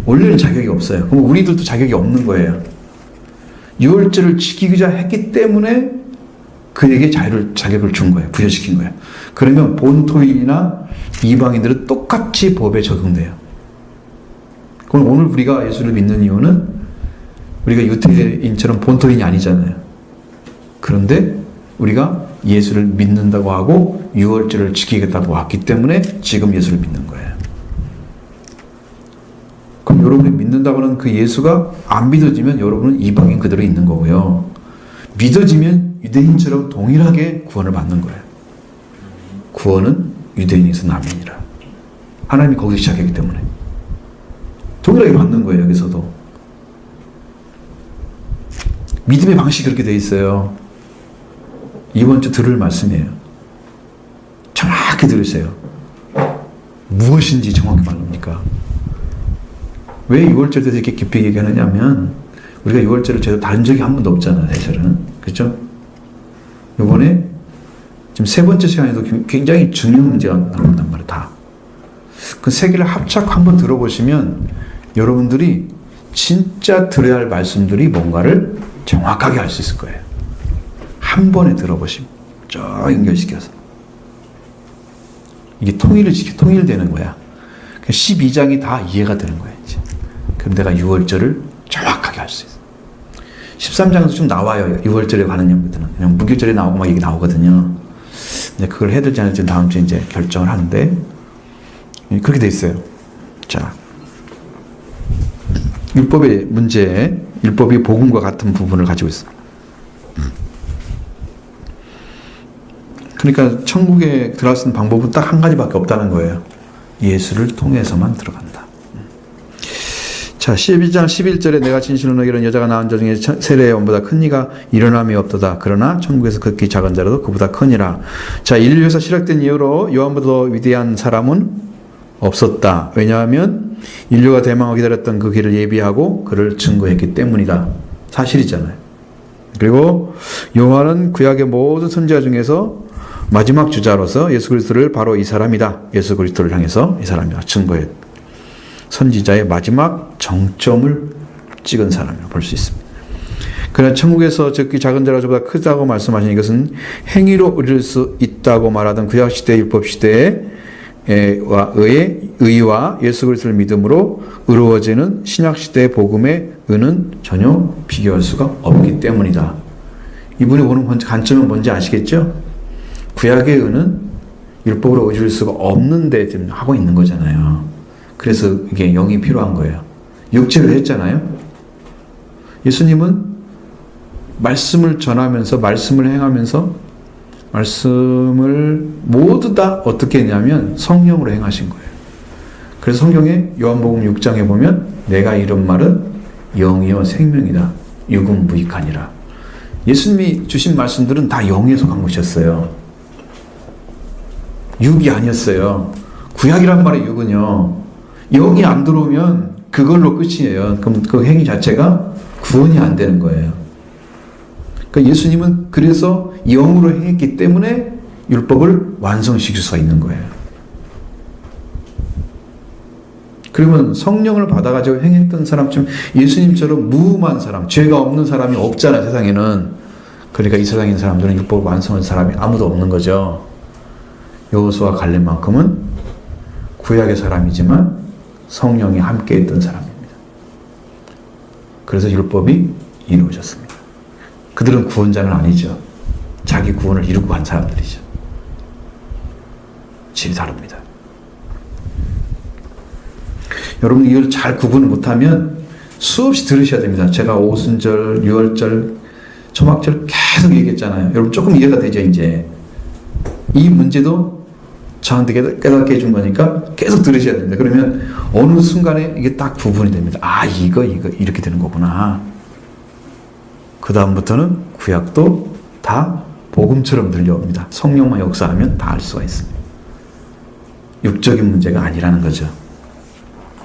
[SPEAKER 1] 원래는 자격이 없어요. 그럼 우리들도 자격이 없는 거예요. 유월절을 지키고자 했기 때문에 그에게 자격을 준 거예요. 부여시킨 거예요. 그러면 본토인이나 이방인들은 똑같이 법에 적용돼요. 그럼 오늘 우리가 예수를 믿는 이유는 우리가 유태인처럼 본토인이 아니잖아요. 그런데 우리가 예수를 믿는다고 하고 유월절을 지키겠다고 왔기 때문에 지금 예수를 믿는 거예요. 그럼 여러분이 믿는다고 하는 그 예수가 안 믿어지면 여러분은 이방인 그대로 있는 거고요. 믿어지면 유대인처럼 동일하게 구원을 받는 거예요. 구원은 유대인에서 남인이라. 하나님이 거기서 시작했기 때문에 동일하게 받는 거예요. 여기서도 믿음의 방식이 그렇게 돼 있어요. 이번 주 들을 말씀이에요. 정확히 들으세요. 무엇인지 정확히 말합니까? 왜 6월절에 대해서 이렇게 깊이 얘기하느냐면 우리가 6월절을 제대로 다른 적이 한 번도 없잖아요. 사실은. 그렇죠? 이번에 지금 세 번째 시간에도 굉장히 중요한 문제가 나온단 말이에요. 다. 그 세 개를 합작 한번 들어보시면 여러분들이 진짜 들어야 할 말씀들이 뭔가를 정확하게 알 수 있을 거예요. 한 번에 들어보시면 쭉 연결시켜서 이게 통일되는 거야. 12장이 다 이해가 되는 거야. 이제. 그럼 내가 6월절을 정확하게 할 수 있어. 13장에서 좀 나와요. 6월절에 관한 연구들은 그냥 무교절에 나오고 막 얘기 나오거든요. 이제 그걸 해야 될지 안 될지 다음 주에 이제 결정을 하는데 그렇게 돼 있어요. 자, 율법의 문제, 율법이 복음과 같은 부분을 가지고 있어. 그러니까 천국에 들어갈 수 있는 방법은 딱 한 가지밖에 없다는 거예요. 예수를 통해서만 들어간다. 자, 12장 11절에 내가 진실로 너희는 여자가 낳은 자 중에 세례의 원보다 큰 이가 일어남이 없도다. 그러나 천국에서 극히 작은 자라도 그보다 크니라. 자, 인류에서 시작된 이후로 요한보다 더 위대한 사람은 없었다. 왜냐하면 인류가 대망을 기다렸던 그 길을 예비하고 그를 증거했기 때문이다. 사실이잖아요. 그리고 요한은 구약의 모든 선지자 중에서 마지막 주자로서 예수 그리스도를 바로 이 사람이다. 예수 그리스도를 향해서 이 사람이다. 증거해. 선지자의 마지막 정점을 찍은 사람이라고 볼 수 있습니다. 그러나 천국에서 적기 작은 자라 저보다 크다고 말씀하신 이것은 행위로 이룰 수 있다고 말하던 구약시대 율법시대의 의와 예수 그리스도를 믿음으로 의로워지는 신약시대의 복음의 의는 전혀 비교할 수가 없기 때문이다. 이분이 보는 관점은 뭔지 아시겠죠? 구약의 의는 율법으로 의지할 수가 없는데 지금 하고 있는 거잖아요. 그래서 이게 영이 필요한 거예요. 육체로 했잖아요. 예수님은 말씀을 전하면서 말씀을 행하면서 말씀을 모두 다 어떻게 했냐면 성령으로 행하신 거예요. 그래서 성경에 요한복음 6장에 보면 내가 이런 말은 영이요 생명이다. 육은 무익하니라. 예수님이 주신 말씀들은 다 영에 속한 것이었어요. 육이 아니었어요. 구약이란 말의 육은요. 영이 안 들어오면 그걸로 끝이에요. 그럼 그 행위 자체가 구원이 안 되는 거예요. 그러니까 예수님은 그래서 영으로 행했기 때문에 율법을 완성시킬 수가 있는 거예요. 그러면 성령을 받아가지고 행했던 사람처럼 예수님처럼 무음한 사람, 죄가 없는 사람이 없잖아요, 세상에는. 그러니까 이 세상에 있는 사람들은 율법을 완성한 사람이 아무도 없는 거죠. 여호수아 갈렙만큼은 구약의 사람이지만 성령이 함께 했던 사람입니다. 그래서 율법이 이루어졌습니다. 그들은 구원자는 아니죠. 자기 구원을 이루고 간 사람들이죠. 질이 다릅니다. 여러분 이걸 잘 구분을 못하면 수없이 들으셔야 됩니다. 제가 오순절, 유월절, 초막절 계속 얘기했잖아요. 여러분 조금 이해가 되죠 이제. 이 문제도 저한테 깨닫게 해준 거니까 계속 들으셔야 됩니다. 그러면 어느 순간에 이게 딱 구분이 됩니다. 아 이거 이렇게 되는 거구나. 그 다음부터는 구약도 다 복음처럼 들려옵니다. 성령만 역사하면 다 알 수가 있습니다. 육적인 문제가 아니라는 거죠.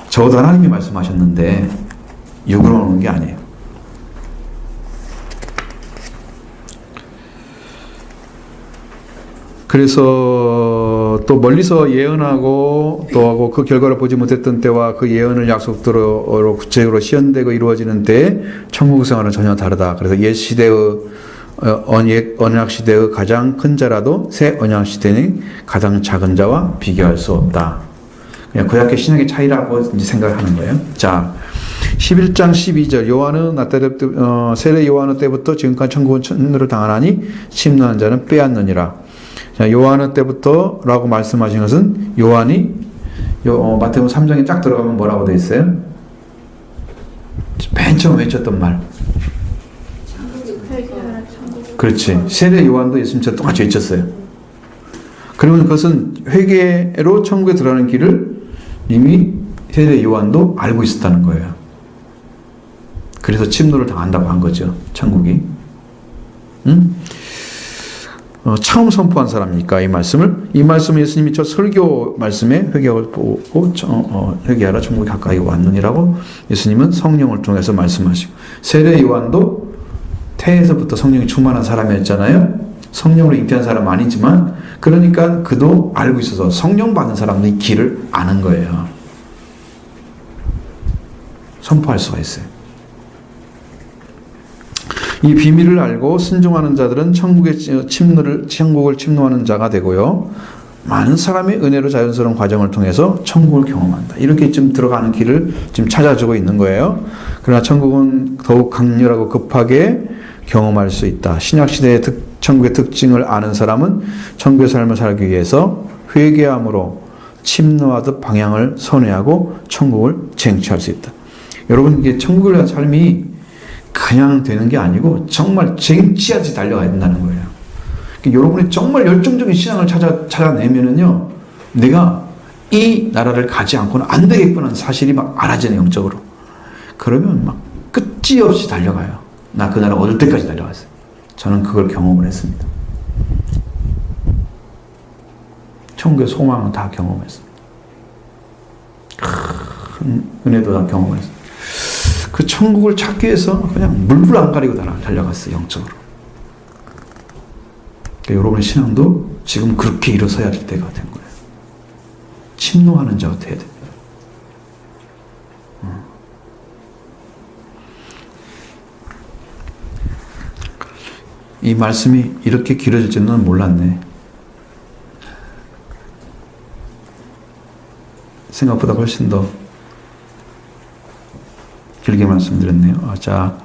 [SPEAKER 1] 적어도 하나님이 말씀하셨는데 육으로 오는 게 아니에요. 그래서 또 멀리서 예언하고 또 하고 그 결과를 보지 못했던 때와 그 예언을 약속대로 구체적으로 시현되고 이루어지는 때에 천국 생활은 전혀 다르다. 그래서 옛 시대의 언약 시대의 가장 큰 자라도 새 언약 시대는 가장 작은 자와 비교할 수 없다. 그냥 구약과 신약의 차이라고 이제 생각을 하는 거예요. 자, 11장 12절 요한은 세례 요한의 때부터 지금까지 천국은 천노를 당하나니 침노한 자는 빼앗느니라. 자, 요한의 때부터라고 말씀하신 것은 요한이 마태복음 3장에 쫙 들어가면 뭐라고 되어 있어요? 맨 처음 외쳤던 말. 그렇지. 세례 요한도 예수님처럼 똑같이 외쳤어요. 그러면 그것은 회개로 천국에 들어가는 길을 이미 세례 요한도 알고 있었다는 거예요. 그래서 침노를 당한다고 한 거죠. 천국이. 처음 선포한 사람이니까 이 말씀을 예수님이 저 설교 말씀에 회개를 보고 회개하라 천국이 가까이 왔느니라고 예수님은 성령을 통해서 말씀하시고 세례 요한도 태에서부터 성령이 충만한 사람이었잖아요. 성령으로 잉태한 사람 아니지만 그러니까 그도 알고 있어서 성령 받는 사람은 이 길을 아는 거예요. 선포할 수가 있어요. 이 비밀을 알고 순종하는 자들은 천국을 침노하는 자가 되고요. 많은 사람의 은혜로 자연스러운 과정을 통해서 천국을 경험한다. 이렇게 좀 들어가는 길을 지금 찾아주고 있는 거예요. 그러나 천국은 더욱 강렬하고 급하게 경험할 수 있다. 신약시대의 천국의 특징을 아는 사람은 천국의 삶을 살기 위해서 회개함으로 침노하듯 방향을 선회하고 천국을 쟁취할 수 있다. 여러분 이게 천국을 위한 삶이 그냥 되는 게 아니고 정말 쟁취하지 달려가야 된다는 거예요. 그러니까 여러분이 정말 열정적인 신앙을 찾아내면은요, 내가 이 나라를 가지 않고는 안 되겠구나 사실이 막 알아지네, 영적으로. 그러면 막 끝이 없이 달려가요. 나 그 나라 얻을 때까지 달려갔어요. 저는 그걸 경험을 했습니다. 천국의 소망은 다 경험했습니다. 큰 은혜도 다 경험했습니다. 그 천국을 찾기 위해서 그냥 물불 안 가리고 달려갔어요, 영적으로. 그러니까 여러분의 신앙도 지금 그렇게 일어서야 될 때가 된 거예요. 침노하는 자가 돼야 됩니다. 이 말씀이 이렇게 길어질 줄은 몰랐네. 생각보다 훨씬 더 길게 말씀드렸네요. 자,